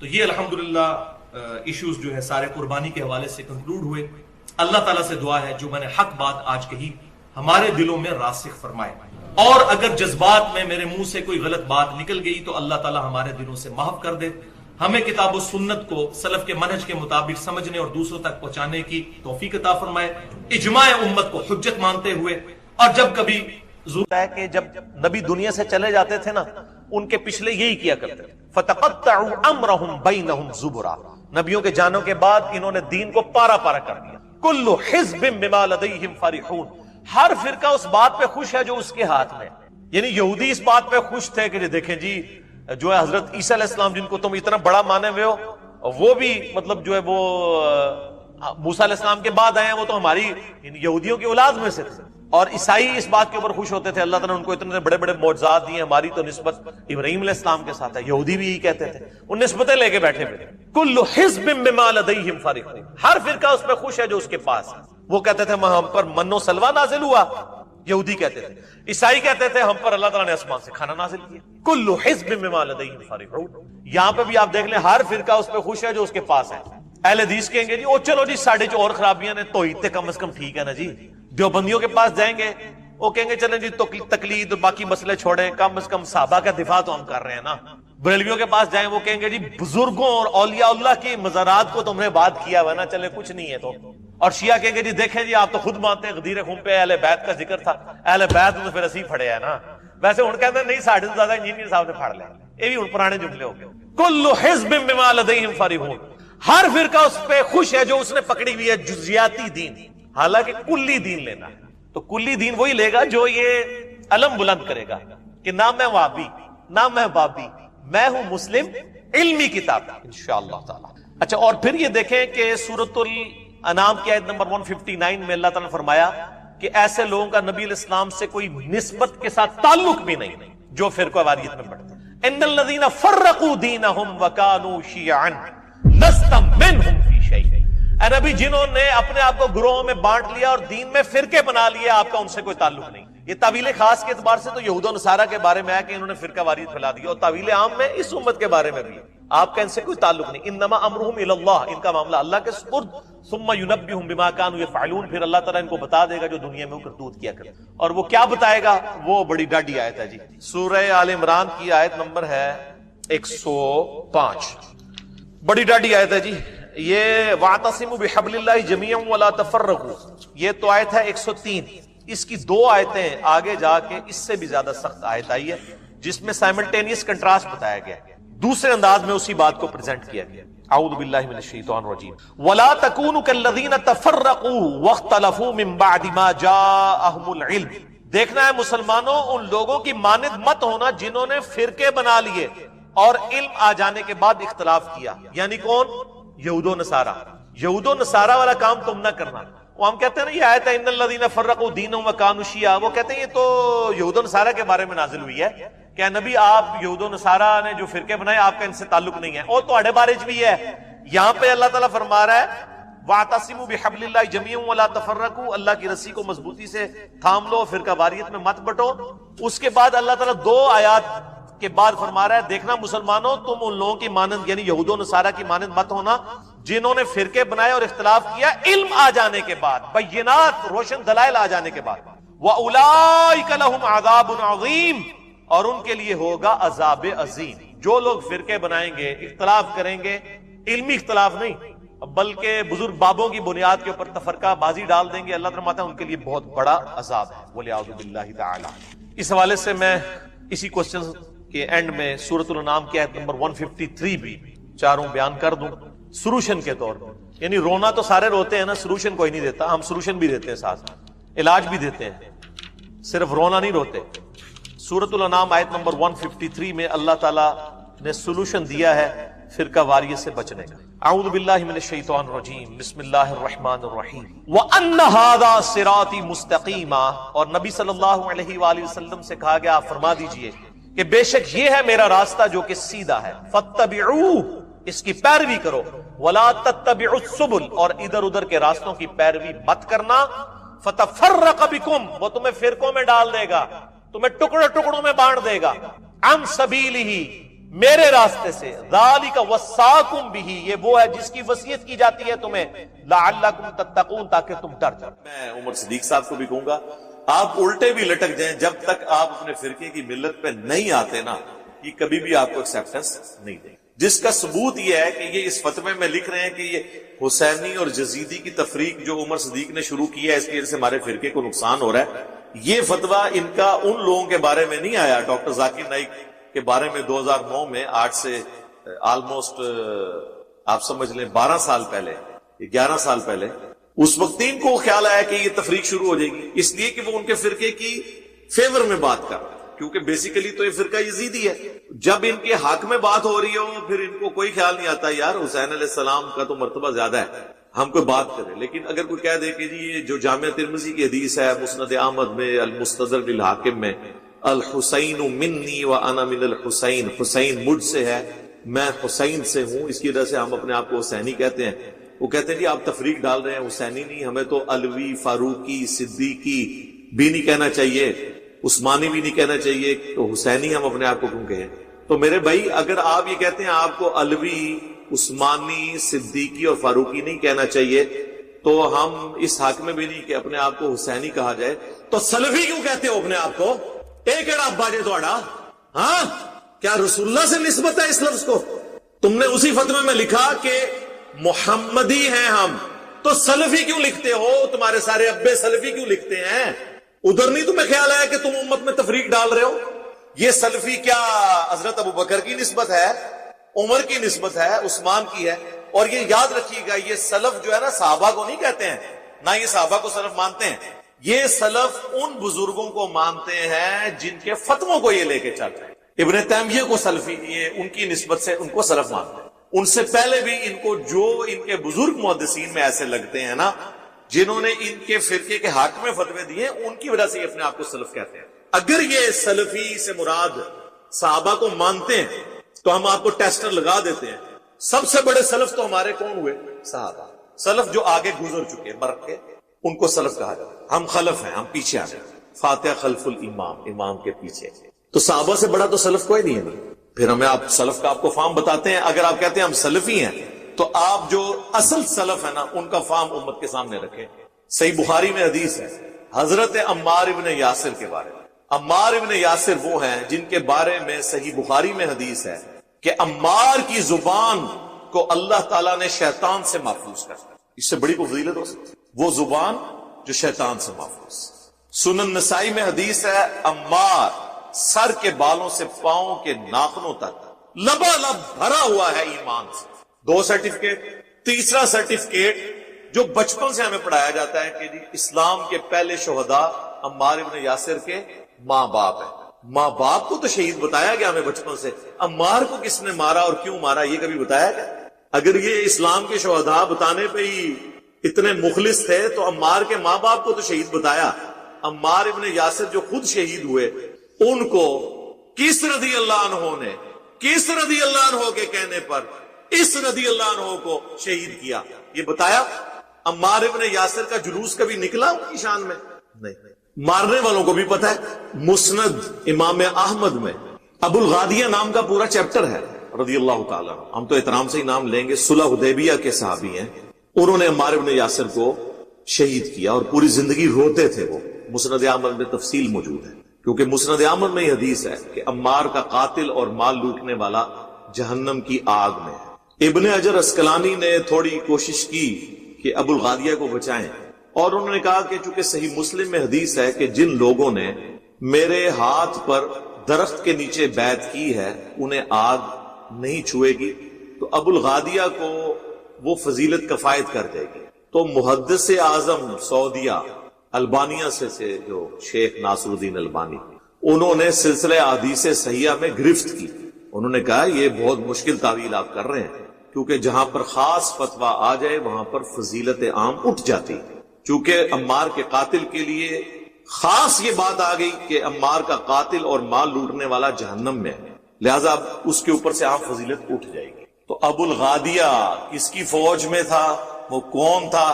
تو یہ الحمدللہ ایشوز جو ہے سارے قربانی کے حوالے سے کنکلوڈ ہوئے. اللہ تعالیٰ سے دعا ہے جو میں نے حق بات آج کہی ہمارے دلوں میں راسخ فرمائے, اور اگر جذبات میں میرے منہ سے کوئی غلط بات نکل گئی تو اللہ تعالیٰ ہمارے دلوں سے معاف کر دے. ہمیں کتاب و سنت کو سلف کے منہج کے مطابق سمجھنے اور دوسروں تک پہنچانے کی توفیق عطا فرمائے, اجماع امت کو حجت مانتے ہوئے. اور جب کبھی ہے کہ جب نبی دنیا سے چلے جاتے تھے نا, ان کے پچھلے یہی کیا کرتے تھے, فَتَقَطَّعُوا أَمْرَهُمْ بَيْنَهُمْ زُبُرًا, نبیوں کے جانوں کے بعد انہوں نے دین کو پارا پارا کر دیا. کل حزب بما لدیہم فرحون, ہر فرقہ اس بات پہ خوش ہے جو اس کے ہاتھ میں. یعنی یہودی اس بات پہ خوش تھے کہ دیکھیں جی جو ہے حضرت عیسیٰ علیہ السلام جن کو تم اتنا بڑا مانے ہوئے ہو, وہ بھی مطلب جو ہے وہ موسیٰ علیہ السلام کے بعد آئے ہیں, وہ تو ہماری یہودیوں کی اولاد میں سے تھے. اور عیسائی اس بات کے اوپر خوش ہوتے تھے اللہ تعالیٰ نے ان کو اتنے بڑے بڑے معجزات دیے, ہماری تو نسبت ابراہیم علیہ السلام کے ساتھ ہے. یہودی بھی یہی کہتے تھے, ان نسبتیں لے کے بیٹھے ہوئے. کل حزب بما لدیہم فرحون, ہر فرقہ اس پہ خوش ہے جو اس کے پاس ہے. وہ کہتے تھے ہم پر من و سلوہ نازل ہوا, یہودی کہتے تھے. عیسائی کہتے تھے ہم پر اللہ تعالیٰ نے آسمان سے کھانا نازل کیا. کل حزب بما لدیہم فرحون. یہاں پہ بھی آپ دیکھ لیں ہر فرقہ اس پہ خوش ہے جو اس کے پاس ہے. اہل حدیث کہیں گے جی او چلو جی ساڑھے جو اور خرابیاں نے توحید تے کم از کم ٹھیک ہے نا جی. دیوبندیوں کے پاس جائیں گے وہ کہیں گے چلیں جی تقلید اور باقی مسئلے چھوڑیں, کم از کم صحابہ کا دفاع تو ہم کر رہے ہیں نا. بریلویوں کے پاس جائیں وہ کہیں گے جی بزرگوں اور اولیاء اللہ کی مزارات کو تم نے بات کیا ہوا نا, چلے کچھ نہیں ہے تو. اور شیعہ کہیں گے جی دیکھیں جی آپ تو خود مانتے ہیں غدیر خون پہ اہل بیت کا ذکر تھا, اہل بیت تو پھر اسی پھڑے ہیں نا. ویسے ان کہتے ہیں نہیں ساڑھے سے زیادہ انجینئر صاحب نے پھاڑ لیا, یہ بھی ان پرانے جملے ہو گئے. کل حزب بما لدیہم فرحون, ہر فرقہ اس پہ خوش ہے جو اس نے پکڑی ہوئی ہے جزیاتی دین, حالانکہ کلی دین لینا ہے. تو کلی دین وہی لے گا جو یہ علم بلند کرے گا کہ نہ میں وہابی نہ میں بابی, میں ہوں مسلم علمی کتاب انشاءاللہ تعالی. اچھا, اور پھر یہ دیکھیں کہ سورۃ الانعام کی آیت نمبر 159 میں اللہ تعالیٰ نے فرمایا کہ ایسے لوگوں کا نبی علیہ السلام سے کوئی نسبت کے ساتھ تعلق بھی نہیں جو فرقہ واریت میں پڑھتے ہیں. ان الذین فرقوا دینہم وکانوا شیعا لست منہم فی شیء, اے نبی جنہوں نے اپنے آپ کو گروہوں میں بانٹ لیا اور دین میں فرقے بنا لیے, آپ کا ان سے کوئی تعلق نہیں. یہ تعویل خاص کے اعتبار سے تو یہود و نصارہ کے بارے میں ہے کہ انہوں نے فرقہ واریت پھیلا دی, اور تعویل عام میں اس امت کے بارے میں بھی آپ کا ان سے کوئی تعلق نہیں. انما امرہم الی اللہ, ان کا معاملہ اللہ کے سپرد. ثم ینبئہم بما کانوا یفعلون, پھر اللہ تعالیٰ ان کو بتا دے گا جو دنیا میں وہ کرتوت کیا کرتے. اور وہ کیا بتائے گا, وہ بڑی ڈاڈی آیت ہے جی, سورہ آل عمران کی آیت نمبر ہے 105, بڑی ڈاڈی آیت ہے جی. یہ وَاعْتَصِمُوا بِحَبْلِ اللَّهِ جَمِيعًا وَلَا تَفَرَّقُوا, یہ تو آیت ہے 103. اس کی دو آیتیں آگے جا کے اس سے بھی زیادہ سخت آیت آئی ہے جس میں سائملٹینیس کنٹراسٹ بتایا گیا, دوسرے انداز میں اسی بات کو پریزنٹ کیا گیا. اعوذ باللہ من الشیطان الرجیم. وَلَا تَكُونُوا كَالَّذِينَ تَفَرَّقُوا وَاخْتَلَفُوا مِن بَعْدِ مَا جَاءَهُمُ الْعِلْمُ, دیکھنا ہے مسلمانوں ان لوگوں کی مانند مت ہونا جنہوں نے فرقے بنا لیے اور علم آ جانے کے بعد اختلاف کیا. یعنی کون, یہود و نصارہ. یہود و نصارہ والا کام تم نہ کرنا. وہ ہم کہتے ہیں نا یہ آیت ہے ان الذین فرقوا دینہم وکانوا شیعا, وہ کہتے ہیں یہ تو یہود و نصارہ کے بارے میں نازل ہوئی ہے کہ نبی آپ یہود و نصارہ نے جو فرقے بنائے آپ کا ان سے تعلق نہیں ہے. اور تو اڑے بارج بھی ہے. یہاں پہ اللہ تعالیٰ فرما رہا ہے وَاعْتَصِمُوا بِحَبْلِ اللَّهِ جَمِيعًا وَلَا تَفَرَّقُوا, اللہ کی رسی کو مضبوطی سے تھام لو, فرقہ واریت میں مت بٹو. اس کے بعد اللہ تعالیٰ دو آیات کے بعد فرما رہا ہے دیکھنا مسلمانوں تم ان لوگوں کی مانند یعنی یہود و نصارہ کی مانند مت ہونا جنہوں نے فرقے بنائے اور اختلاف کیا علم آ جانے کے بعد, بینات روشن دلائل آ جانے کے بعد. وَأُولَئِكَ لَهُمْ عَذَابٌ عَظِيمٌ, اور ان کے لیے ہوگا عذاب عظیم. جو لوگ فرقے بنائیں گے اختلاف کریں گے, علمی اختلاف نہیں بلکہ بزرگ بابوں کی بنیاد کے اوپر تفرقہ بازی ڈال دیں گے, اللہ تعالیٰ فرماتا ہے ان کے لیے بہت بڑا عذاب ہے. وَلِعَوْذُ بِاللَّهِ تَعَالَى. اس حوالے سے میں اسی کوسچن کے اینڈ میں سورۃ الانعام کی آیت نمبر 153 بھی چاروں بیان کر دوں سلوشن کے طور پر. یعنی رونا تو سارے روتے ہیں نا, سلوشن کوئی نہیں دیتا, ہم سلوشن بھی دیتے ہیں ساتھ, علاج بھی دیتے ہیں, صرف رونا نہیں روتے. سورۃ الانعام آیت نمبر 153 میں اللہ تعالیٰ نے سلوشن دیا ہے فرقہ واریت سے بچنے کا. اعوذ باللہ من الشیطان الرجیم, بسم اللہ الرحمن الرحیم. وَأَنَّ هَذَا صِرَاطِي مُسْتَقِيمًا, اور نبی صلی اللہ علیہ وآلہ وسلم سے کہا گیا آپ فرما دیجئے کہ بے شک یہ ہے میرا راستہ جو کہ سیدھا ہے. فَاتَّبِعُوهُ, اس کی پیروی کرو. وَلَا تَتَّبِعُوا السُّبُلَ, اور ادھر ادھر کے راستوں کی پیروی مت کرنا. فَتَفَرَّقَ بِكُمْ, وہ تمہیں فرقوں میں ڈال دے گا, تمہیں ٹکڑوں ٹکڑوں میں بانٹ دے گا. عَنْ سَبِيلِهِ, میرے راستے سے. ذالک وصاکم بہ، یہ وہ ہے جس کی وصیت کی جاتی ہے تمہیں، لعلکم تتقون، تاکہ تم ڈر جاؤ. میں عمر صدیق صاحب کو بھی کہوں گا، آپ الٹے بھی لٹک جائیں، جب تک آپ اپنے فرقے کی ملت پہ نہیں آتے نا، یہ کبھی بھی آپ کو ایکسیپٹنس نہیں دیں. جس کا ثبوت یہ ہے کہ یہ اس فتوے میں لکھ رہے ہیں کہ یہ حسینی اور یزیدی کی تفریق جو عمر صدیق نے شروع کی ہے، اس کی وجہ سے ہمارے فرقے کو نقصان ہو رہا ہے. یہ فتویٰ ان کا ان لوگوں کے بارے میں نہیں آیا، ڈاکٹر ذاکر نائک کے بارے میں 2009 میں، آج سے آلموسٹ آپ سمجھ لیں 12 سال پہلے، 11 سال پہلے، اس وقت ان کو خیال آیا کہ یہ تفریق شروع ہو جائے گی، اس لیے کہ وہ ان کے فرقے کی فیور میں بات کر رہا ہے، کیونکہ بیسیکلی تو یہ فرقہ یزیدی ہے. جب ان کے حق میں بات ہو رہی ہو، پھر ان کو کوئی خیال نہیں آتا یار حسین علیہ السلام کا تو مرتبہ زیادہ ہے، ہم کوئی بات کریں. لیکن اگر کوئی کہہ دے کہ جی یہ جو جامعہ ترمذی کی حدیث ہے، مسند احمد میں، المستدرک للحاکم میں، الحسین منی وانا من الحسین، حسین مجھ سے ہے، میں حسین سے ہوں، اس کی وجہ سے ہم اپنے آپ کو حسینی کہتے ہیں. وہ کہتے ہیں جی آپ تفریق ڈال رہے ہیں، حسینی نہیں، ہمیں تو علوی، فاروقی، صدیقی بھی نہیں کہنا چاہیے، عثمانی بھی نہیں کہنا چاہیے، تو حسینی ہم اپنے آپ کو کیوں کہیں؟ تو میرے بھائی اگر آپ یہ کہتے ہیں آپ کو علوی، عثمانی، صدیقی اور فاروقی نہیں کہنا چاہیے، تو ہم اس حق میں بھی نہیں کہ اپنے آپ کو حسینی کہا جائے، تو سلفی کیوں کہتے ہو اپنے آپ کو؟ ایک اڑا ابا جے تھوڑا، ہاں کیا رسول اللہ سے نسبت ہے اس لفظ کو؟ تم نے اسی فتوے میں لکھا کہ محمدی ہیں ہم، تو سلفی کیوں لکھتے ہو؟ تمہارے سارے ابے سلفی کیوں لکھتے ہیں؟ ادھر نہیں تمہیں خیال آیا کہ تم امت میں تفریق ڈال رہے ہو؟ یہ سلفی کیا حضرت ابو بکر کی نسبت ہے، عمر کی نسبت ہے، عثمان کی ہے؟ اور یہ یاد رکھیے گا، یہ سلف جو ہے نا صحابہ کو نہیں کہتے ہیں، نہ یہ صحابہ کو سلف مانتے ہیں، یہ سلف ان بزرگوں کو مانتے ہیں جن کے فتووں کو یہ لے کے چل رہے ہیں. ابن تیمیہ کو سلفی، یہ ان کی نسبت سے ان کو سلف مانتے ہیں. ان سے پہلے بھی ان کو جو ان کے بزرگ محدثین میں ایسے لگتے ہیں نا، جنہوں نے ان کے فرقے کے حق میں فتوے دیے، ان کی وجہ سے یہ اپنے آپ کو سلف کہتے ہیں. اگر یہ سلفی سے مراد صحابہ کو مانتے ہیں تو ہم آپ کو ٹیسٹر لگا دیتے ہیں. سب سے بڑے سلف تو ہمارے کون ہوئے؟ صحابہ. سلف جو آگے گزر چکے مر کے، ان کو سلف کہا جاتا ہے. ہم خلف ہیں، ہم پیچھے آ گئے، فاتحہ خلف الامام، امام کے پیچھے. تو صحابہ سے بڑا تو سلف کوئی نہیں ہے. پھر ہمیں آپ سلف کا آپ کو فارم بتاتے ہیں. اگر آپ کہتے ہیں ہم سلفی ہیں تو آپ جو اصل سلف ہے نا، ان کا فارم امت کے سامنے رکھیں. صحیح بخاری میں حدیث ہے حضرت عمار ابن یاسر کے بارے میں. عمار ابن یاسر وہ ہیں جن کے بارے میں صحیح بخاری میں حدیث ہے کہ عمار کی زبان کو اللہ تعالیٰ نے شیطان سے محفوظ کر دیا. اس سے بڑی کوئی فضیلت ہو سکتی؟ وہ زبان جو شیطان سے محفوظ. سنن نسائی میں حدیث ہے عمار سر کے بالوں سے پاؤں کے ناخنوں تک لبالب بھرا ہوا ہے ایمان سے. 2 سرٹیفکیٹ. تیسرا سرٹیفکیٹ جو بچپن سے ہمیں پڑھایا جاتا ہے کہ جی اسلام کے پہلے شہداء عمار ابن یاسر کے ماں باپ ہیں. ماں باپ کو تو شہید بتایا گیا ہمیں بچپن سے، عمار کو کس نے مارا اور کیوں مارا یہ کبھی بتایا گیا؟ اگر یہ اسلام کے شہداء بتانے پہ ہی اتنے مخلص تھے تو عمار کے ماں باپ کو تو شہید بتایا. عمار ابن یاسر جو خود شہید ہوئے، ان کو کس رضی اللہ عنہ نے، کس رضی اللہ عنہ کے کہنے پر اس رضی اللہ عنہ کو شہید کیا یہ بتایا؟ عمار ابن یاسر کا جلوس کبھی نکلا ان کی شان میں؟ نہیں. مارنے والوں کو بھی پتا ہے. مسند امام احمد میں ابو الغادیہ نام کا پورا چیپٹر ہے رضی اللہ تعالیٰ. ہم تو احترام سے ہی نام لیں گے، صلح حدیبیہ کے صحابی ہیں. انہوں نے عمار ابن یاسر کو شہید کیا اور پوری زندگی روتے تھے. وہ مسند احمد میں تفصیل موجود ہے، کیونکہ مسند احمد میں یہ حدیث ہے کہ عمار کا قاتل اور مال لوٹنے والا جہنم کی آگ میں ہے. ابن حجر اسقلانی نے تھوڑی کوشش کی کہ ابو الغادیہ کو بچائیں، اور انہوں نے کہا کہ چونکہ صحیح مسلم میں حدیث ہے کہ جن لوگوں نے میرے ہاتھ پر درخت کے نیچے بیعت کی ہے انہیں آگ نہیں چھوئے گی، تو ابو الغادیہ کو وہ فضیلت کفایت کر جائے گی. تو محدث اعظم سعودیہ البانیہ سے جو شیخ ناصر الدین البانی، انہوں نے سلسلہ احادیث صحیحہ میں گرفت کی. انہوں نے کہا یہ بہت مشکل تعویل آپ کر رہے ہیں، کیونکہ جہاں پر خاص فتویٰ آ جائے وہاں پر فضیلت عام اٹھ جاتی. چونکہ عمار کے قاتل کے لیے خاص یہ بات آ گئی کہ عمار کا قاتل اور مال لوٹنے والا جہنم میں ہے، لہذا اس کے اوپر سے عام فضیلت اٹھ جائے گی. تو ابو الغادیہ کس کی فوج میں تھا، وہ کون تھا،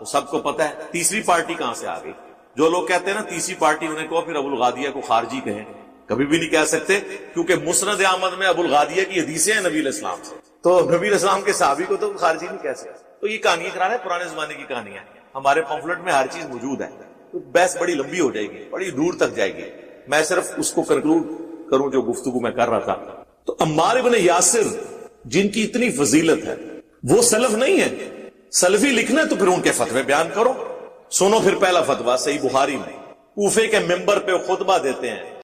وہ سب کو پتہ ہے. تیسری پارٹی کہاں سے آ گئی؟ جو لوگ کہتے ہیں نا تیسری پارٹی، انہیں کہو پھر ابو الغادیہ کو خارجی کہیں، کبھی بھی نہیں کہہ سکتے، کیونکہ مسند احمد میں ابو الغادیہ کی حدیثیں ہیں نبی علیہ السلام سے، تو نبی علیہ السلام کے صحابی کو تو خارجی نہیں کہہ سکتے. تو یہ کہانیاں کرا رہے ہیں، پرانے زمانے کی کہانیاں، ہمارے پمفلٹ میں ہر چیز موجود ہے. تو بحث بڑی لمبی ہو جائے گی، بڑی دور تک جائے گی. میں صرف اس کو کنکلوڈ کروں جو گفتگو میں کر رہا تھا. تو عمار ابن یاسر جن کی اتنی فضیلت ہے وہ سلف نہیں ہے. سلفی لکھنا ہے تو پھر ان کے فتوے بیان کرو. سنو پھر پہلا فتویٰ صحیح بخاری میں، کوفے کے ممبر پہ خطبہ دیتے ہیں،